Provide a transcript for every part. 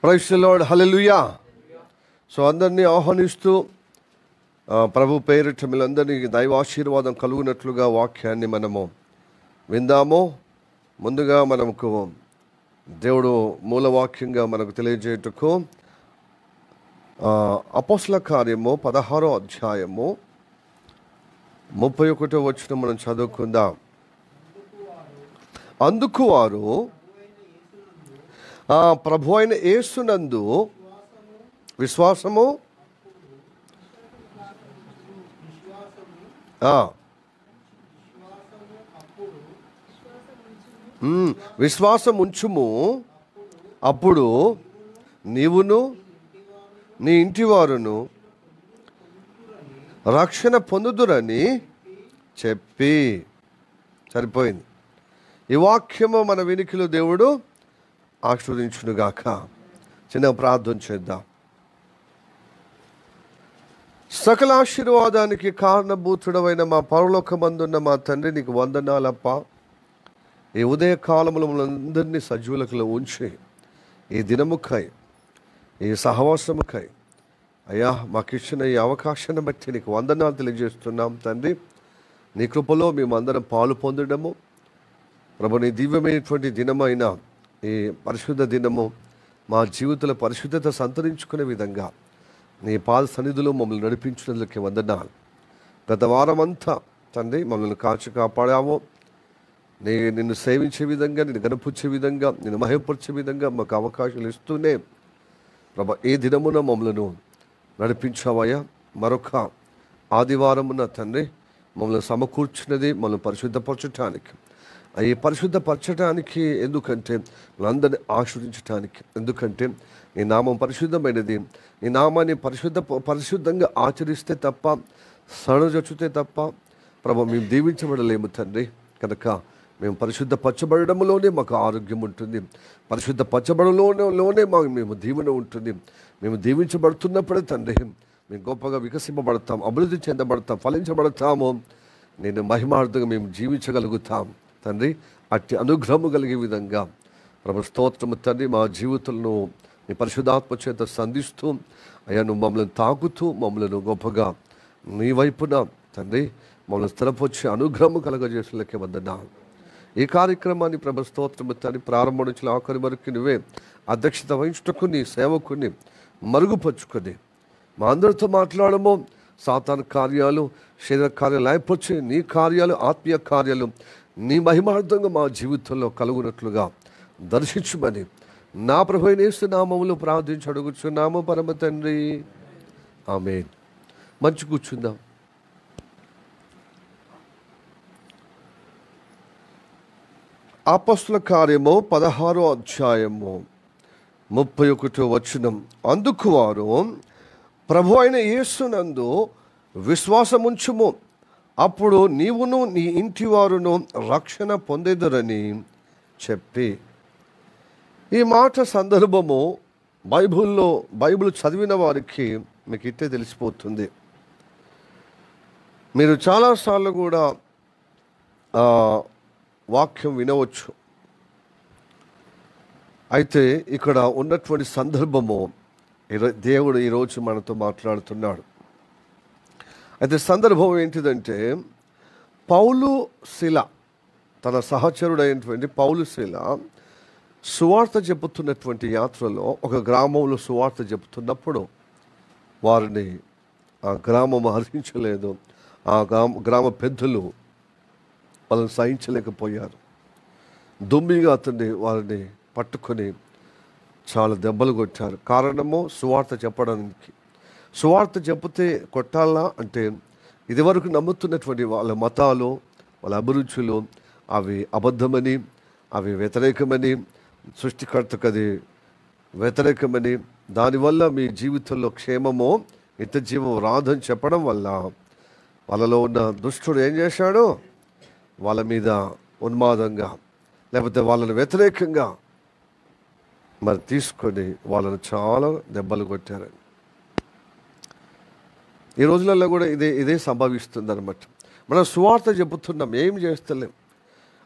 Praise the lord, hallelujah. So అందరినీ ఆహ్వానిస్తూ ప్రభు పేరిట మీరందరినీ దైవ ఆశీర్వాదం కలుగునట్లుగా వాక్యాన్ని మనము విందాము. ముందుగా మనకు దేవుడు మూలవాక్యంగా మనకు తెలియజేయటకు అపోస్తల కార్యము 16వ అధ్యాయము 31వ వచనం మనం చదువుకుందాం. అందుకు వారు ప్రభు అయిన యేసునందు విశ్వాసము విశ్వాసం ఉంచుము, అప్పుడు నీవును నీ ఇంటి వారును రక్షణ పొందుదురని చెప్పి. సరిపోయింది. ఈ వాక్యము మన వినికిలో దేవుడు ఆశీర్వదించునుగాక. చిన్న ప్రార్థన చేద్దాం. సకల ఆశీర్వాదానికి కారణభూతుడమైన మా పరలోకమందున్న మా తండ్రి, నీకు వందనాలప్ప. ఈ ఉదయ కాలంలో మనందరినీ సజీవులకు ఉంచి ఈ దినముకై, ఈ సహవాసముకై అయ్యా మాకు ఇచ్చిన ఈ అవకాశాన్ని బట్టి నీకు వందనాలు తెలియజేస్తున్నాం తండ్రి. నీ కృపలో మేమందరం పాలు పొందడము ప్రభు, నీ దివ్యమైనటువంటి దినమైన ఈ పరిశుద్ధ దినము మా జీవితంలో పరిశుద్ధత సంతరించుకునే విధంగా నీ పాద సన్నిధిలో మమ్మల్ని నడిపించినందుకు వందనాలు. గత వారమంతా తండ్రి మమ్మల్ని కాచి కాపాడావు. నిన్ను సేవించే విధంగా, నిన్ను గణపుచ్చే విధంగా, నిన్ను మహిమపరిచే విధంగా మాకు అవకాశాలు ఇస్తూనే ప్రభా ఏ దినమున మమ్మల్ని నడిపించావయ్యా. మరొక ఆదివారమున తండ్రి మమ్మల్ని సమకూర్చినది మమ్మల్ని పరిశుద్ధపరచటానికి, ఈ పరిశుద్ధపరచడానికి, ఎందుకంటే మనందరినీ ఆశీర్వదించటానికి. ఎందుకంటే ఈ నామం పరిశుద్ధమైనది. ఈ నామాన్ని పరిశుద్ధంగా ఆచరిస్తే తప్ప, సడజొచ్చితే తప్ప ప్రభు మేము దీవించబడలేము తండ్రి. కనుక మేము పరిశుద్ధపరచబడడంలోనే మాకు ఆరోగ్యం ఉంటుంది, పరిశుద్ధపరచబడంలోనే మేము దీవెన ఉంటుంది. మేము దీవించబడుతున్నప్పుడే తండ్రి మేము గొప్పగా వికసింపబడతాం, అభివృద్ధి చెందబడతాం, ఫలించబడతాము. నేను మహిమార్థంగా మేము జీవించగలుగుతాం తండ్రి. అట్టి అనుగ్రహము కలిగే విధంగా ప్రభు స్తోత్రము తండ్రి. మా జీవితంలో నీ పరిశుద్ధాత్మ చేత సంధిస్తూ అయ్యా నువ్వు మమ్మల్ని తాకుతూ మమ్మల్ని గొప్పగా నీ వైపున తండ్రి మమ్మల్ని స్థిరపరిచే అనుగ్రహము కలగజేసేలకే వందనాలు. ఈ కార్యక్రమాన్ని ప్రభు స్తోత్రము తండ్రి ప్రారంభం నుంచి ఆఖరి వరకు నువ్వే అధ్యక్షత వహించుటకు నీ సేవకుని మరుగుపరుచుకొని మా అందరితో మాట్లాడము. సాతాను కార్యాలు, శరీర కార్యాలు లేకపోతే నీ కార్యాలు, ఆత్మీయ కార్యాలు నీ మహిమార్థంగా మా జీవితంలో కలుగునట్లుగా దర్శించుమని నా ప్రభువైన యేసు నామములో ప్రార్థించి అడుగుచున్నాము పరమ తండ్రి, ఆమేన్. మంచి కూర్చుందాం. అపోస్తల కార్యము 16వ అధ్యాయము 31వ వచనం. అందుకు వారు ప్రభు అయిన యేసునందు విశ్వాసముంచుము, అప్పుడు నీవును నీ ఇంటి వారును రక్షణ పొందేదరని చెప్పి. ఈ మాట సందర్భము బైబిల్ చదివిన వారికి మీకు ఇట్టే తెలిసిపోతుంది. మీరు చాలాసార్లు కూడా వాక్యం వినవచ్చు. అయితే ఇక్కడ ఉన్నటువంటి సందర్భము దేవుడు ఈరోజు మనతో మాట్లాడుతున్నాడు. అయితే సందర్భం ఏంటిదంటే, పౌలు శీల, తన సహచరుడైనటువంటి పౌలు శీల సువార్త చెబుతున్నటువంటి యాత్రలో ఒక గ్రామంలో సువార్త చెబుతున్నప్పుడు వారిని ఆ గ్రామం హరించలేదు. ఆ గ్రామ పెద్దలు వాళ్ళని సహించలేకపోయారు. దుమ్మిగా అతన్ని వారిని పట్టుకొని చాలా దెబ్బలు కొట్టారు. కారణము సువార్త చెప్పడానికి. సువార్త చెబితే కొట్టాలా అంటే ఇదివరకు నమ్ముతున్నటువంటి వాళ్ళ మతాలు, వాళ్ళ అభిరుచులు అవి అబద్ధమని, అవి వ్యతిరేకమని, సృష్టికర్తకు అది వ్యతిరేకమని, దానివల్ల మీ జీవితంలో క్షేమమో నిత్యజీవం రాదని చెప్పడం వల్ల వాళ్ళలో ఉన్న దుష్టుడు ఏం చేశాడు, వాళ్ళ మీద ఉన్మాదంగా లేకపోతే వాళ్ళని వ్యతిరేకంగా మరి తీసుకొని వాళ్ళని చాలా దెబ్బలు కొట్టారని. ఈ రోజులలో కూడా ఇదే సంభవిస్తుంది అన్నమాట. మనం సువార్త చెబుతున్నాం, ఏం చేస్తలేం.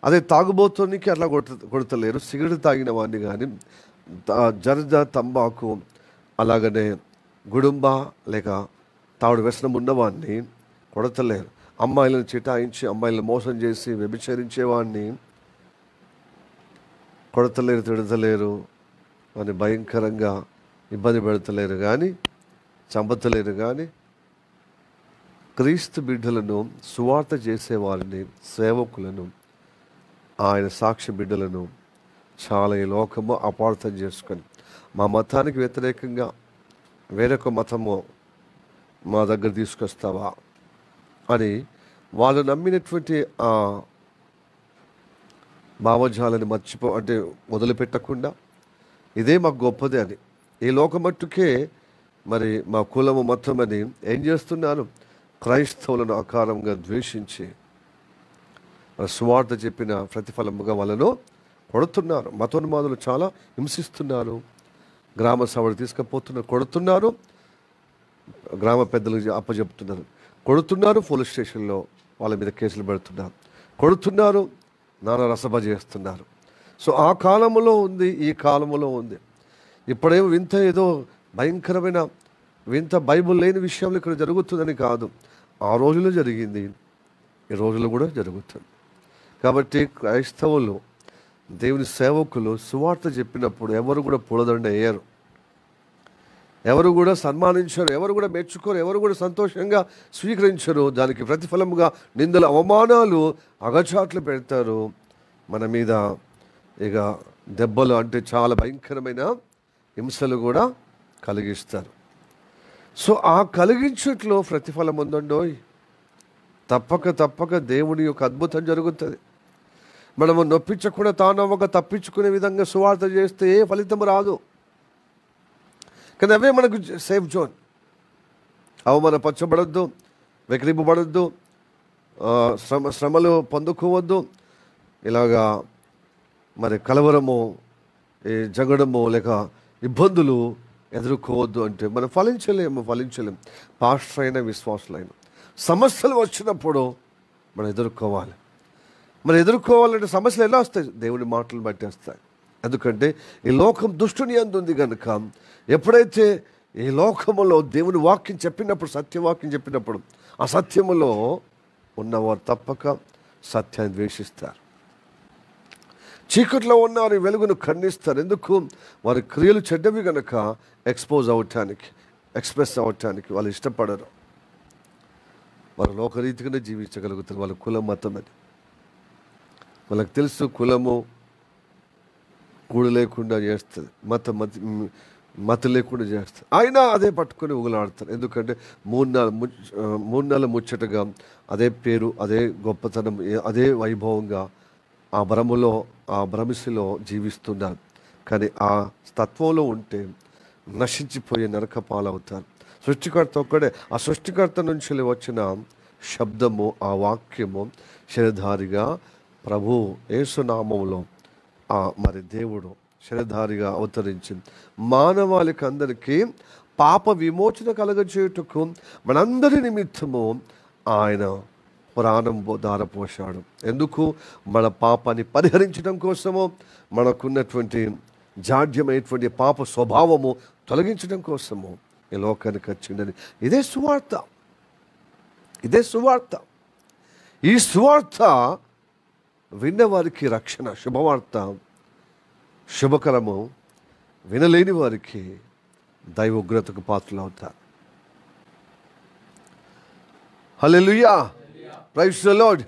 అదే తాగుబోతునికి అట్లా కొడతలేరు, సిగరెట్ తాగిన వాడిని కానీ, జర్ద, తంబాకు, అలాగనే గుడుంబ లేక తాగుడు వ్యసనం ఉన్నవాడిని కొడతలేరు. అమ్మాయిలను చిటాయించి అమ్మాయిలను మోసం చేసి వ్యభిచరించేవాడిని కొడతలేరు, తిడతలేరు అని భయంకరంగా ఇబ్బంది పెడతలేరు, కానీ చంపతలేరు. కానీ క్రీస్తు బిడ్డలను, సువార్త చేసేవారిని, సేవకులను, ఆయన సాక్షి బిడ్డలను చాలా ఈ లోకము అపార్థం చేసుకొని మా మతానికి వ్యతిరేకంగా వేరొక మతము మా దగ్గర తీసుకొస్తావా అని వాళ్ళు నమ్మినటువంటి ఆ భావజాలని అంటే వదిలిపెట్టకుండా ఇదే మాకు గొప్పదే అని, ఈ లోకమట్టుకే మరి మా కులము మొత్తం అని ఏం చేస్తున్నారు? క్రైస్తవులను అకారంగా ద్వేషించి సువార్త చెప్పిన ప్రతిఫలముగా వాళ్ళను కొడుతున్నారు. మతోన్మాదులు చాలా హింసిస్తున్నారు. గ్రామ సభలు తీసుకుపోతున్నారు, కొడుతున్నారు. గ్రామ పెద్దలకు అప్పచెప్తున్నారు, కొడుతున్నారు. పోలీస్ స్టేషన్లో వాళ్ళ మీద కేసులు పెడుతున్నారు, కొడుతున్నారు. నానా రసభ చేస్తున్నారు. సో ఆ కాలంలో ఉంది, ఈ కాలంలో ఉంది. ఇప్పుడేమో వింత, ఏదో భయంకరమైన వింత బైబుల్ లేని విషయంలో ఇక్కడ జరుగుతుందని కాదు. ఆ రోజుల్లో జరిగింది, ఈ రోజుల్లో కూడా జరుగుతుంది. కాబట్టి క్రైస్తవులు, దేవుని సేవకులు సువార్త చెప్పినప్పుడు ఎవరు కూడా పూలదండ వేయరు, ఎవరు కూడా సన్మానించరు, ఎవరు కూడా మెచ్చుకోరు, ఎవరు కూడా సంతోషంగా స్వీకరించరు. దానికి ప్రతిఫలముగా నిందలు, అవమానాలు, అగచాట్లు పెడతారు మన మీద. ఇక దెబ్బలు అంటే చాలా భయంకరమైన హింసలు కూడా కలిగిస్తారు. సో ఆ కలిగించట్లో ప్రతిఫలం ఉందండోయ్. తప్పక దేవుని యొక్క అద్భుతం జరుగుతుంది. మనము నొప్పించకుండా తానవ్వక తప్పించుకునే విధంగా సువార్త చేస్తే ఏ ఫలితం రాదు. కానీ అవే మనకు సేఫ్ జోన్. అవమానపరచబడద్దు, వెక్రింపబడద్దు, శ్రమలు పొందుకోవద్దు, ఇలాగా మరి కలవరము, జగడము లేక ఇబ్బందులు ఎదుర్కోవద్దు అంటే మనం ఫలించలేము. పాస్టర్ అయిన, విశ్వాసులైన సమస్యలు వచ్చినప్పుడు మనం ఎదుర్కోవాలి. మనం ఎదుర్కోవాలంటే సమస్యలు ఎలా వస్తాయి? దేవుని మాటలు బట్టి వస్తాయి. ఎందుకంటే ఈ లోకం దుష్టుని యందు ఉంది కనుక, ఎప్పుడైతే ఈ లోకములో దేవుని వాక్యం చెప్పినప్పుడు, సత్యవాక్యం చెప్పినప్పుడు, ఆ సత్యములో ఉన్నవారు తప్పక సత్యాన్ని ద్వేషిస్తారు. చీకట్లో ఉన్నారు, వెలుగును ఖండిస్తారు. ఎందుకు? వారి క్రియలు చెడ్డవి కనుక ఎక్స్ప్రెస్ అవ్వటానికి వాళ్ళు ఇష్టపడరు. వారు లోకరీతిగానే జీవించగలుగుతారు. వాళ్ళ కులం, మతం అది వాళ్ళకి తెలుసు. కులము కూడు లేకుండా చేస్తుంది, మతం లేకుండా చేస్తుంది. అయినా అదే పట్టుకొని ఊగులాడతారు. ఎందుకంటే మూడు నెలల ముచ్చటగా అదే పేరు, అదే గొప్పతనం, అదే వైభవంగా ఆ భ్రమిసిలో జీవిస్తున్నారు. కానీ ఆ తత్వంలో ఉంటే నశించిపోయే నరక పాలవుతారు. సృష్టికర్త ఒక్కడే. ఆ సృష్టికర్త నుంచి వచ్చిన శబ్దము, ఆ వాక్యము శరీరధారిగా ప్రభు యేసునామములో మరి దేవుడు శరీరధారిగా అవతరించి మానవాళికి అందరికీ పాప విమోచన కలగజేయుటకు మనందరి నిమిత్తము ఆయన ప్రాణం ధారపోశాడు. ఎందుకు? మన పాపాన్ని పరిహరించడం కోసము, మనకున్నటువంటి జాడ్యమైనటువంటి పాప స్వభావము తొలగించడం కోసము ఈ లోకానికి వచ్చిందని. ఇదే సువార్త. ఈ సువార్త విన్నవారికి రక్షణ, శుభవార్త శుభకరము. వినలేని వారికి దైవ ఉగ్రతకు పాత్రలు అవుతారు. హల్లెలూయా, ప్రైజ్ ది లార్డ్.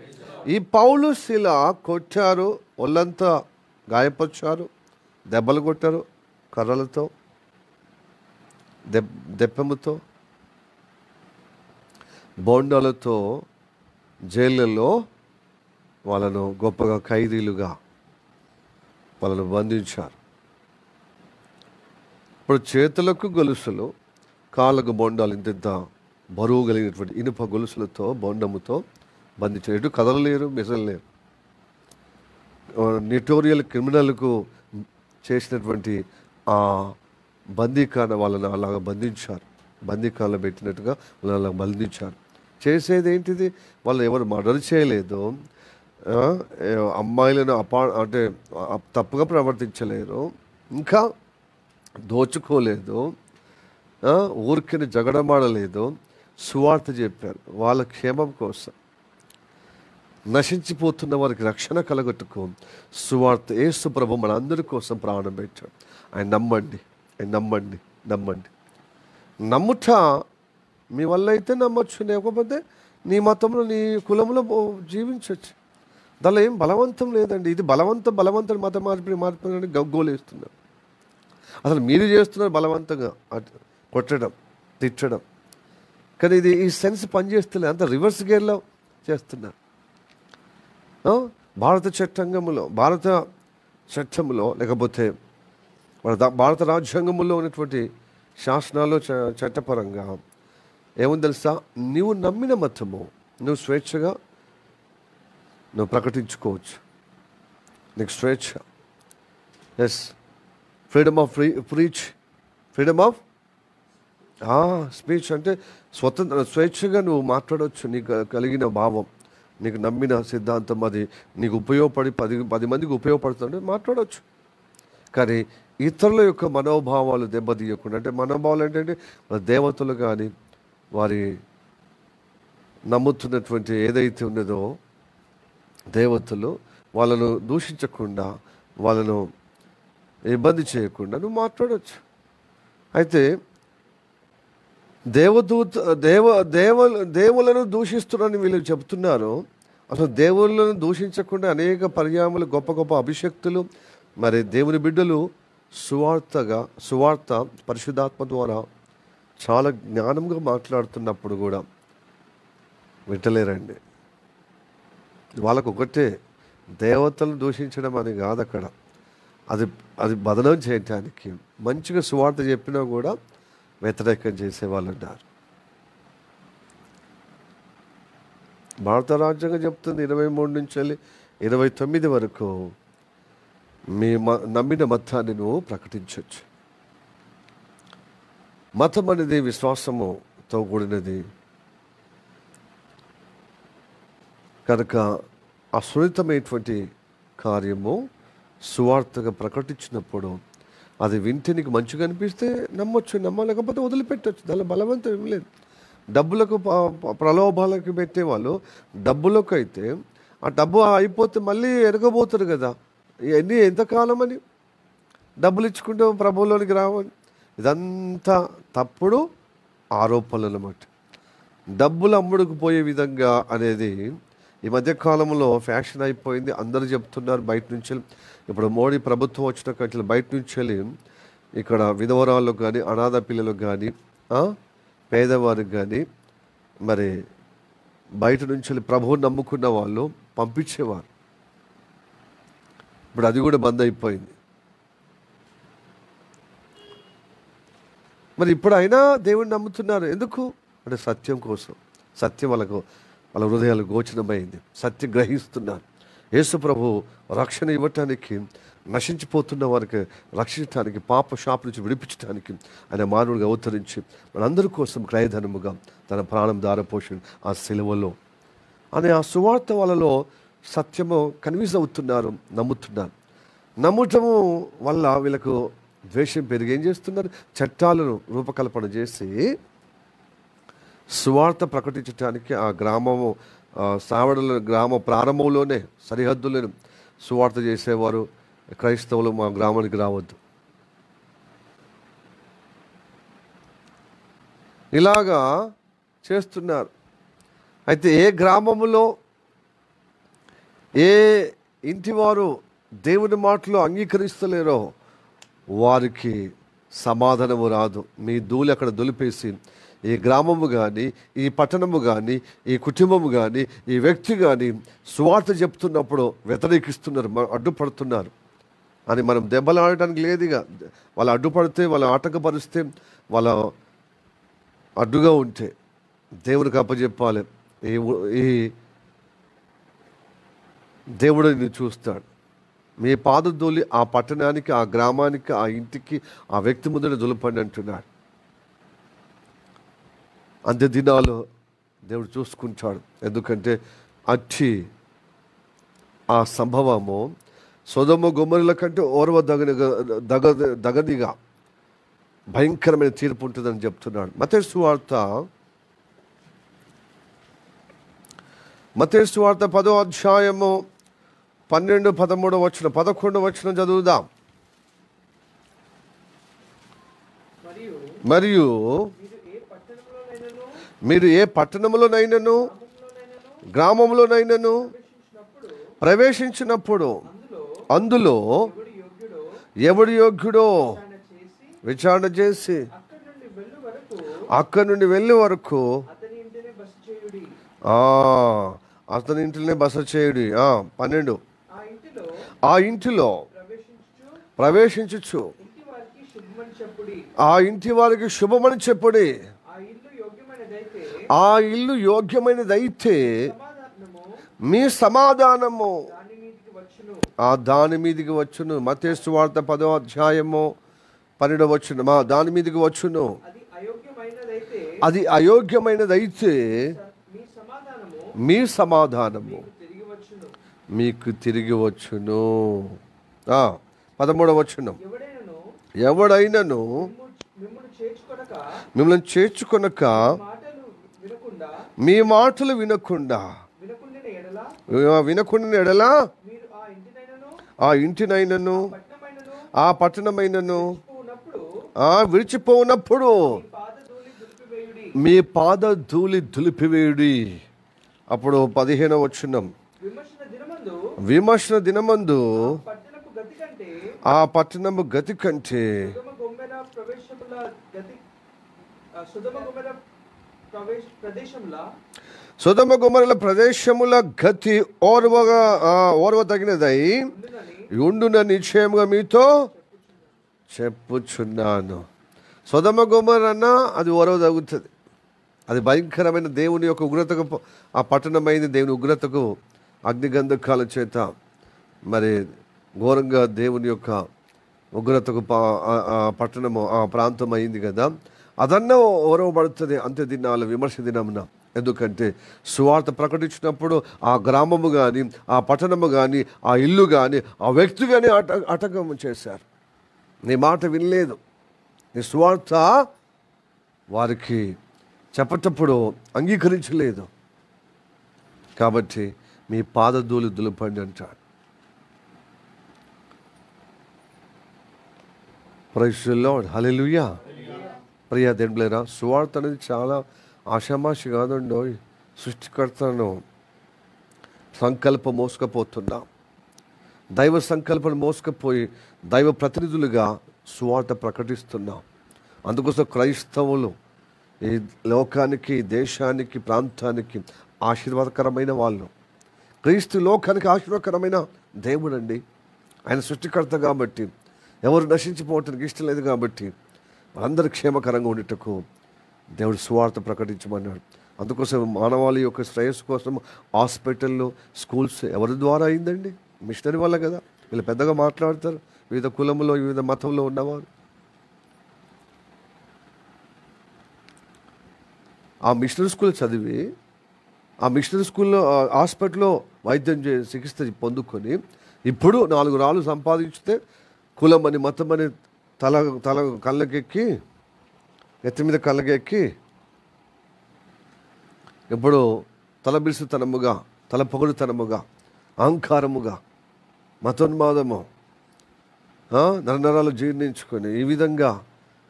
ఈ పౌలు శిల కొట్టారు, ఒళ్ళంతా గాయపరిచారు, దెబ్బలు కొట్టారు, కర్రలతో, దెప్పముతో, బోండాలతో జైళ్ళలో వాళ్ళను గొప్పగా ఖైదీలుగా వాళ్ళను బంధించారు. ఇప్పుడు చేతులకు గొలుసులు, కాళ్ళకు బొండాలు, ఇంత బరువు కలిగినటువంటి ఇనుప గొలుసులతో, బొండముతో బంధించారు. ఎటు కదలలేరు, మెసలేరు. నిటోరియల్ క్రిమినల్కు చేసినటువంటి ఆ బందీఖాన వాళ్ళని అలాగా బంధించారు. బందీఖానలో పెట్టినట్టుగా వాళ్ళని అలా బంధించారు. చేసేది ఏంటిది? వాళ్ళు ఎవరు మర్డర్ చేయలేదు, అమ్మాయిలను అంటే తప్పుగా ప్రవర్తించలేరు, ఇంకా దోచుకోలేదు, ఊరికిని జగడమాడలేదు, సువార్త చెప్పారు వాళ్ళ క్షేమం కోసం. నశించిపోతున్న వారికి రక్షణ కలగట్టుకు సువార్త యేసు ప్రభు మన అందరి కోసం ప్రాణం పెట్టాడు. ఆయన నమ్మండి, ఆయన నమ్మండి, నమ్మండి. నమ్ముట మీ వల్ల అయితే నమ్మొచ్చు, లేకపోతే నీ మతంలో నీ కులంలో జీవించవచ్చు. దానిలో ఏం బలవంతం లేదండి. ఇది బలవంతం మత మార్పిడి గగ్గోలేస్తున్నారు. అసలు మీరు చేస్తున్నారు బలవంతంగా కొట్టడం, తిట్టడం. కానీ ఇది ఈ సెన్స్ పనిచేస్తలేదు, అంత రివర్స్ గేర్లో చేస్తున్నారు. భారత చట్టంలో లేకపోతే భారత రాజ్యాంగంలో ఉన్నటువంటి శాసనాలు చట్టపరంగా ఏముంది తెలుసా? నువ్వు నమ్మిన మతము నువ్వు స్వేచ్ఛగా నువ్వు ప్రకటించుకోవచ్చు. నీకు స్వేచ్ఛ. Yes, freedom of freedom of speech అంటే స్వేచ్ఛగా నువ్వు మాట్లాడవచ్చు. నీకు కలిగిన భావం, నీకు నమ్మిన సిద్ధాంతం, అది నీకు ఉపయోగపడి 10 మందికి ఉపయోగపడుతుంటే మాట్లాడవచ్చు. కానీ ఇతరుల యొక్క మనోభావాలు దెబ్బతీయకుండా, అంటే మనోభావాలు ఏంటంటే దేవతలు కానీ వారి నమ్ముతున్నటువంటి ఏదైతే ఉన్నదో దేవతలు, వాళ్ళను దూషించకుండా, వాళ్ళను ఇబ్బంది చేయకుండా నువ్వు మాట్లాడవచ్చు. అయితే దేవులను దూషిస్తున్నారని వీళ్ళు చెబుతున్నారు. అసలు దేవుళ్ళను దూషించకుండా అనేక పర్యాయములు గొప్ప గొప్ప అభిషక్తులు, మరి దేవుని బిడ్డలు సువార్త పరిశుద్ధాత్మ ద్వారా చాలా జ్ఞానంగా మాట్లాడుతున్నప్పుడు కూడా వింటలేరండి. వాళ్ళకు ఒకటే, దేవతలను దూషించడం అని కాదు అక్కడ, అది బదనం చేయటానికి. మంచిగా సువార్త చెప్పినా కూడా వ్యతిరేకం చేసేవాళ్ళు ఉన్నారు. భారత రాజ్యాంగం చెప్తుంది 23 నుంచి 29 వరకు మీ నమ్మిన మతాన్ని నువ్వు ప్రకటించవచ్చు. మతం అనేది విశ్వాసముతో కూడినది కనుక ఆ సున్నితమైనటువంటి కార్యము సువార్తగా ప్రకటించినప్పుడు అది వింటే నీకు మంచిగా అనిపిస్తే నమ్మొచ్చు, నమ్మలేకపోతే వదిలిపెట్టచ్చు. దానిలో బలవంతం ఏం లేదు. డబ్బులకు ప్రలోభాలకు పెట్టేవాళ్ళు డబ్బులకు అయితే ఆ డబ్బు అయిపోతే మళ్ళీ ఎరగబోతారు కదా, ఎంతకాలం అని డబ్బులు ఇచ్చుకుంటే ప్రభువులోనికి రావని. ఇదంతా తప్పుడు ఆరోపణలు అన్నమాట. డబ్బులు అమ్ముడుకు పోయే విధంగా అనేది ఈ మధ్యకాలంలో ఫ్యాషన్ అయిపోయింది. అందరూ చెప్తున్నారు బయట నుంచి. ఇప్పుడు మోడీ ప్రభుత్వం వచ్చిన కంటే బయట నుంచి వెళ్ళి ఇక్కడ విధవరాళ్ళకు కానీ, అనాథ పిల్లలకు కానీ, పేదవారికి కానీ, మరి బయట నుంచి వెళ్ళి ప్రభువుని నమ్ముకున్న వాళ్ళు పంపించేవారు. ఇప్పుడు అది కూడా బంద్ అయిపోయింది. మరి ఇప్పుడు అయినా దేవుడిని నమ్ముతున్నారు. ఎందుకు అంటే సత్యం కోసం. సత్యం వాళ్ళ హృదయాలు గోచరమైంది. సత్యం గ్రహిస్తున్నారు. యేసు ప్రభు రక్షణ ఇవ్వటానికి, నశించిపోతున్న వారికి రక్షించడానికి, పాప శాప నుంచి విడిపించడానికి ఆయన మానవుడిగా అవతరించి మనందరి కోసం క్రయధనముగా తన ప్రాణం దారపోషణ ఆ సిలువలో అనే ఆ సువార్త వాళ్ళలో సత్యము కన్విన్స్ అవుతున్నారు, నమ్ముతున్నారు. నమ్మటము వల్ల వీళ్ళకు ద్వేషం పెరిగి ఏం చేస్తున్నారు? చట్టాలను రూపకల్పన చేసి సువార్త ప్రకటించడానికి ఆ గ్రామము సావడల గ్రామ ప్రారంభంలోనే సరిహద్దులను సువార్త చేసేవారు క్రైస్తవులు మా గ్రామానికి రావద్దు. ఇలాగా చేస్తున్నారు. అయితే ఏ గ్రామములో ఏ ఇంటి వారు దేవుని మాటలు అంగీకరిస్తలేరో వారికి సమాధానము రాదు. మీ ధూళి అక్కడ దులిపేసి ఈ గ్రామము కానీ, ఈ పట్టణము కానీ, ఈ కుటుంబము కానీ, ఈ వ్యక్తి కానీ సువార్త చెప్తున్నప్పుడు వ్యతిరేకిస్తున్నారు, అడ్డుపడుతున్నారు అని మనం దెబ్బలాడటానికి లేదు. ఇక వాళ్ళు అడ్డుపడితే, వాళ్ళు ఆటంకపరిస్తే, వాళ్ళ అడ్డుగా ఉంటే దేవునికి అప్పచెప్పాలి. ఈ దేవుడు నిన్ను చూస్తాడు. మీ పాదధూళి ఆ పట్టణానికి, ఆ గ్రామానికి, ఆ ఇంటికి, ఆ వ్యక్తి ముందర దులపండి అంటున్నాడు. అంత్య దినాలు దేవుడు చూసుకుంటాడు. ఎందుకంటే అచ్చి ఆ సంభవము సొదొమ గొమొర్రా కంటే దగనిగా భయంకరమైన తీర్పు ఉంటుందని చెప్తున్నాడు. మత్తయి సువార్త 10వ అధ్యాయము 12, 13 వచనం, 11 వచనం చదువుదాం. మరియు మీరు ఏ పట్టణంలోనైనను గ్రామంలోనైనను ప్రవేశించినప్పుడు అందులో ఎవడు యోగ్యుడో విచారణ చేసి అక్కడి నుండి వెళ్ళే వరకు అతని ఇంటిలోనే బస చేయుడి. 12 ఆ ఇంటిలో ప్రవేశించు ఆ ఇంటి వారికి శుభమని చెప్పుడి. ఆ ఇల్లు యోగ్యమైనదైతే మీ సమాధానము దాని మీదికి వచ్చును. మత్తయి సువార్త 10వ అధ్యాయము 12 వచనం, దాని మీదికి వచ్చును. అది అయోగ్యమైనదైతే మీ సమాధానము మీకు తిరిగి వచ్చును. 13వ వచనం, ఎవడైనను మిమ్మల్ని చేర్చుకొనక మీ మాటలు వినకుండా ఎడలా ఆ ఇంటినైనను ఆ పట్టణమైనను విడిచిపోనప్పుడు మీ పాద ధూళి దులిపివేయుడి. అప్పుడు 15వ వచనం, విమర్శన దినమందు ఆ పట్టణము గతి కంటే సొదొమ గొమొర్రా ప్రదేశముల గతి ఓర్వ తగినదై ఉండున నిశ్చయముగా మీతో చెప్పుచున్నాను. సొదొమ గొమొర్రా అన్నా అది ఓర్వ తగ్గుతుంది. అది భయంకరమైన దేవుని యొక్క ఉగ్రతకు ఆ పట్టణమైంది. దేవుని ఉగ్రతకు అగ్నిగంధకాల చేత మరి ఘోరంగా దేవుని యొక్క ఉగ్రతకు పట్టణము ఆ ప్రాంతం అయింది కదా. అదన్నా ఓరవబడుతుంది అంత్య దినాలు, విమర్శ దినమున. ఎందుకంటే సువార్త ప్రకటించినప్పుడు ఆ గ్రామము కానీ ఆ పట్టణము కానీ ఆ ఇల్లు కానీ ఆ వ్యక్తి కానీ ఆటంకం చేశారు. నీ మాట వినలేదు, నీ సువార్త వారికి చెప్పటప్పుడు అంగీకరించలేదు. కాబట్టి మీ పాదధూళి దులపండి అంటాడు. ప్రైజ్ ది లార్డ్, హల్లెలూయా. ప్రియా దేవులారా, సువార్త అనేది చాలా ఆషామాషి కాదండో. సృష్టికర్తను సంకల్పం మోసుకపోతున్నాం. దైవ సంకల్పం మోసుకపోయి దైవ ప్రతినిధులుగా సువార్త ప్రకటిస్తున్నాం. అందుకోసం క్రైస్తవులు ఈ లోకానికి, దేశానికి, ప్రాంతానికి ఆశీర్వాదకరమైన వాళ్ళు. క్రీస్తు లోకానికి ఆశీర్వాదకరమైన దేవుడండి. ఆయన సృష్టికర్త కాబట్టి ఎవరు నశించిపోవటానికి ఇష్టం లేదు. కాబట్టి వాళ్ళందరూ క్షేమకరంగా ఉండేటకు దేవుడు సువార్త ప్రకటించమన్నాడు. అందుకోసం మానవాళి యొక్క శ్రేయస్సు కోసం హాస్పిటల్లో, స్కూల్స్ ఎవరి ద్వారా అయిందండి? మిషనరీ వల్ల కదా. వీళ్ళు పెద్దగా మాట్లాడతారు, వివిధ కులంలో వివిధ మతంలో ఉన్నవారు. ఆ మిషనరీ స్కూల్ చదివి ఆ మిషనరీ స్కూల్లో హాస్పిటల్లో వైద్యం చికిత్స పొందుకొని ఇప్పుడు 4 రాళ్ళు సంపాదించితే కులం అని, మతం అని తల కళ్ళకెక్కి, ఎత్తి మీద కళ్ళకెక్కి ఇప్పుడు తల బిరుసుతనముగా, తల పొగడుతనముగా, అహంకారముగా, మతోన్మాదము, నరనరాలు జీర్ణించుకొని ఈ విధంగా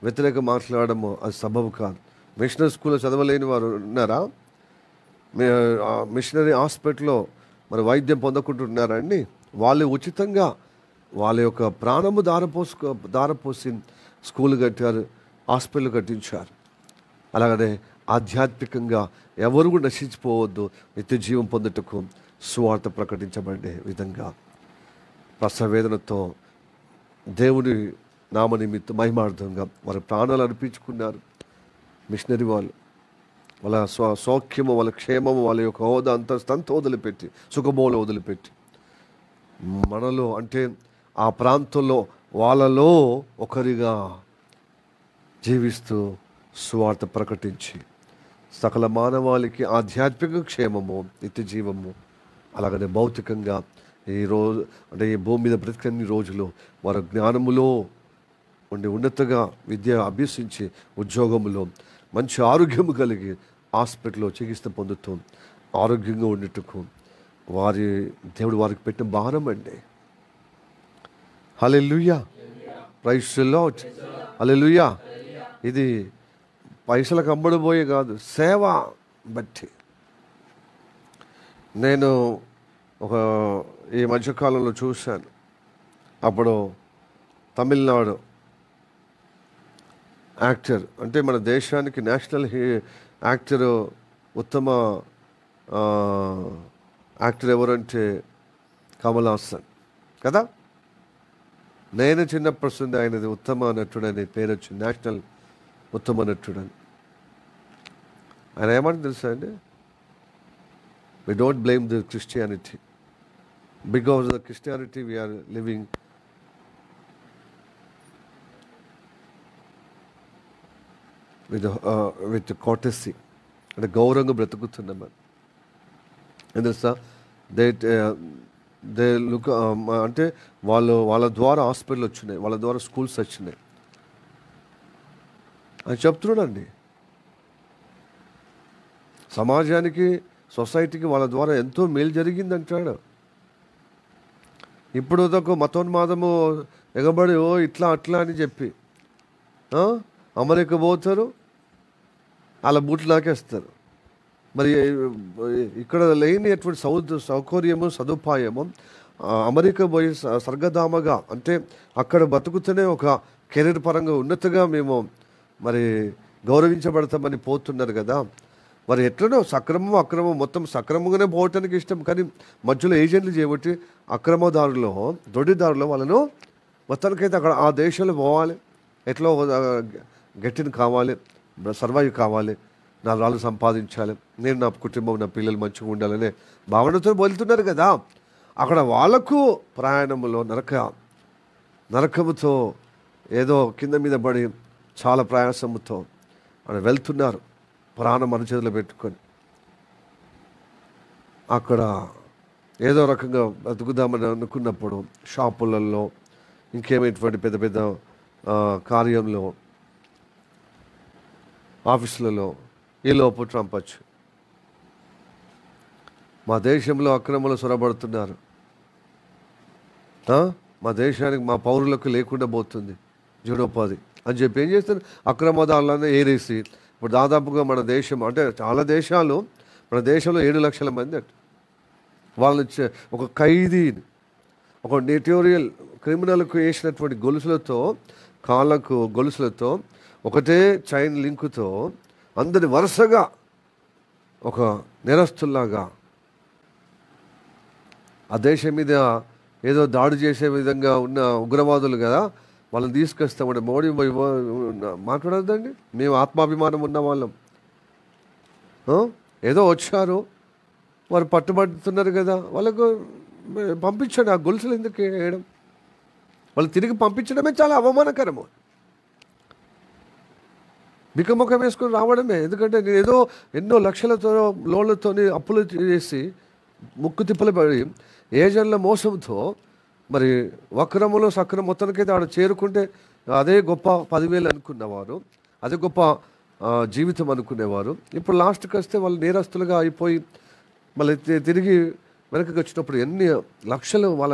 వ్యతిరేక మాట్లాడము అది సబబు కాదు. మిషనరీ స్కూల్లో చదవలేని వారు ఉన్నారా? మిషనరీ హాస్పిటల్లో మరి వైద్యం పొందకుంటున్నారా అండి? వాళ్ళు ఉచితంగా వాళ్ళ యొక్క ప్రాణము దారపోసి స్కూల్ కట్టారు, హాస్పిటల్ కట్టించారు. అలాగనే ఆధ్యాత్మికంగా ఎవరు కూడా నశించిపోవద్దు, నిత్య జీవం పొందుటకు సువార్త ప్రకటించబడే విధంగా ప్రసవేదనతో దేవుని నామ నిమిత్తం మహిమార్థంగా వారి ప్రాణాలు అర్పించుకున్నారు. మిషనరీ వాళ్ళు వాళ్ళ సౌఖ్యము, వాళ్ళ క్షేమము, వాళ్ళ యొక్క హోదా అంతా వదిలిపెట్టి, సుఖమోలు వదిలిపెట్టి మనలో అంటే ఆ ప్రాంతంలో వాళ్ళలో ఒకరిగా జీవిస్తూ సువార్త ప్రకటించి సకల మానవాళికి ఆధ్యాత్మిక క్షేమము, నిత్య జీవము, అలాగనే భౌతికంగా ఈ రోజు అంటే ఈ భూమి మీద బ్రతికన్ని రోజులు వారి జ్ఞానములో ఉండి ఉన్నతగా విద్య అభ్యసించి ఉద్యోగంలో మంచి ఆరోగ్యం కలిగి హాస్పిటల్లో చికిత్స పొందుతూ ఆరోగ్యంగా ఉండేట్టుకు దేవుడు వారికి పెట్టిన భారం అండి. హల్లెలూయా, ప్రైజ్ ది లార్డ్, హల్లెలూయా. ఇది పైసలకు అమ్మడిపోయే కాదు, సేవ బట్టి. నేను ఈ మధ్యకాలంలో చూశాను. అప్పుడు తమిళనాడు యాక్టర్, అంటే మన దేశానికి నేషనల్ యాక్టర్, ఉత్తమ యాక్టర్ ఎవరంటే కమల్ హాసన్ కదా. నేను చిన్నప్పుడు ఆయనది ఉత్తమ నటుడని పేరు వచ్చింది, నేషనల్ ఉత్తమ నటుడని. ఆయన ఏమంటే తెలుసా అండి, we don't blame the Christianity. Because of the Christianity we are living with courtesy. అంటే గౌరవంగా బ్రతుకుతున్నాం అని. తెలుసా, దే లుక్, అంటే వాళ్ళ ద్వారా హాస్పిటల్ వచ్చినాయి, వాళ్ళ ద్వారా స్కూల్స్ వచ్చినాయి అని చెప్తున్నాడండి. సమాజానికి, సొసైటీకి వాళ్ళ ద్వారా ఎంతో మేలు జరిగిందంటాడు. ఇప్పుడు ఒక మతోన్మాదము ఎగబడి ఇట్లా అట్లా అని చెప్పి అమెరికా పోతారు, అలా బూట్లు నాకేస్తారు. మరి ఇక్కడ లేని అటువంటి సౌకర్యము సదుపాయము అమెరికా పోయి స్వర్గధామగా, అంటే అక్కడ బతుకుతూనే ఒక కెరీర్ పరంగా ఉన్నతగా మేము మరి గౌరవించబడతామని పోతున్నారు కదా. మరి ఎట్లనో సక్రమం అక్రమం మొత్తం సక్రమంగానే పోవటానికి ఇష్టం, కానీ మధ్యలో ఏజెంట్లు చేయబట్టి అక్రమదారులో దొడ్డిదారులో వాళ్ళను మొత్తానికైతే అక్కడ ఆ దేశంలో పోవాలి, ఎట్లా గట్టిని కావాలి, సర్వైవ్ కావాలి, 4 రాళ్ళు సంపాదించాలి, నేను నా కుటుంబం నా పిల్లలు మంచిగా ఉండాలనే భావనతో వెళ్తున్నారు కదా. అక్కడ వాళ్ళకు ప్రయాణంలో నరకముతో ఏదో కింద మీద పడి చాలా ప్రయాసముతో అని వెళ్తున్నారు, ప్రాణం అరచేతిలో పెట్టుకొని. అక్కడ ఏదో రకంగా బతుకుదామని అనుకున్నప్పుడు షాపులలో, ఇంకేమైనటువంటి పెద్ద పెద్ద కార్యంలో, ఆఫీసులలో ఈలోపు ట్రంప్ వచ్చి మా దేశంలో అక్రమాలు సొరబడుతున్నారు, మా దేశానికి మా పౌరులకు లేకుండా పోతుంది జీవనోపాధి అని చెప్పి ఏం చేస్తారు, అక్రమదారులను ఏరేసి ఇప్పుడు దాదాపుగా మన దేశం, అంటే చాలా దేశాలు, మన దేశంలో 7 లక్షల మంది అంటే వాళ్ళని ఒక ఖైదీని, ఒక నెటోరియల్ క్రిమినల్కు వేసినటువంటి గొలుసులతో, కాళ్ళకు గొలుసులతో, ఒకటే చైన్ లింకుతో అందరి వరుసగా ఒక నేరస్తుల్లాగా ఆ దేశం మీద ఏదో దాడి చేసే విధంగా ఉన్న ఉగ్రవాదులు కదా, వాళ్ళని తీసుకొస్తామంటే మోడీ మాట్లాడద్దండి. మేము ఆత్మాభిమానం ఉన్న వాళ్ళం, ఏదో వచ్చారు వారు పట్టుబడుతున్నారు కదా, వాళ్ళకు పంపించండి. ఆ గొలుసులు ఎందుకు వేయడం, వాళ్ళు తిరిగి పంపించడమే చాలా అవమానకరము. బిక్కమొక్క వేసుకొని రావడమే. ఎందుకంటే నేను ఏదో ఎన్నో లక్షలతో లోన్లతో అప్పులు చేసి ముక్కు తిప్పలు పడి ఏజెంట్ల మోసంతో మరి వక్రములో సక్రమ మొత్తానికైతే ఆడ చేరుకుంటే అదే గొప్ప 10,000 అనుకున్నవారు, అదే గొప్ప జీవితం అనుకునేవారు. ఇప్పుడు లాస్ట్కి వస్తే వాళ్ళు నేరస్తులుగా అయిపోయి మళ్ళీ తిరిగి వెనకకి వచ్చినప్పుడు ఎన్ని లక్షలు వాళ్ళ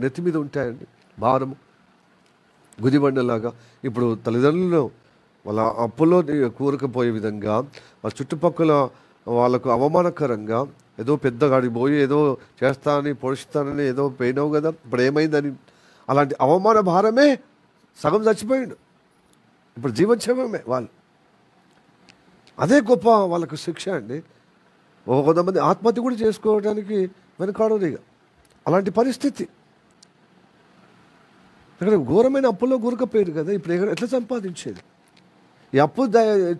నెత్తి మీద ఉంటాయండి, భారము గుదిబండలాగా. ఇప్పుడు తల్లిదండ్రులు వాళ్ళ అప్పుల్లో కూరుకుపోయే విధంగా, వాళ్ళ చుట్టుపక్కల వాళ్ళకు అవమానకరంగా, ఏదో పెద్దగాడికి పోయి ఏదో చేస్తానని పొడుస్తానని ఏదో పోయినావు కదా, ఇప్పుడు ఏమైందని, అలాంటి అవమాన భారమే సగం చచ్చిపోయాడు. ఇప్పుడు జీవోత్సవమే వాళ్ళు, అదే గొప్ప వాళ్ళకు శిక్ష అండి. కొంతమంది ఆత్మహత్య కూడా చేసుకోవడానికి వెనకాడరు ఇక, అలాంటి పరిస్థితి. ఇక్కడ ఘోరమైన అప్పుల్లో కూరుకుపోయారు కదా. ఇప్పుడు ఎట్లా సంపాదించేది? ఈ అప్పు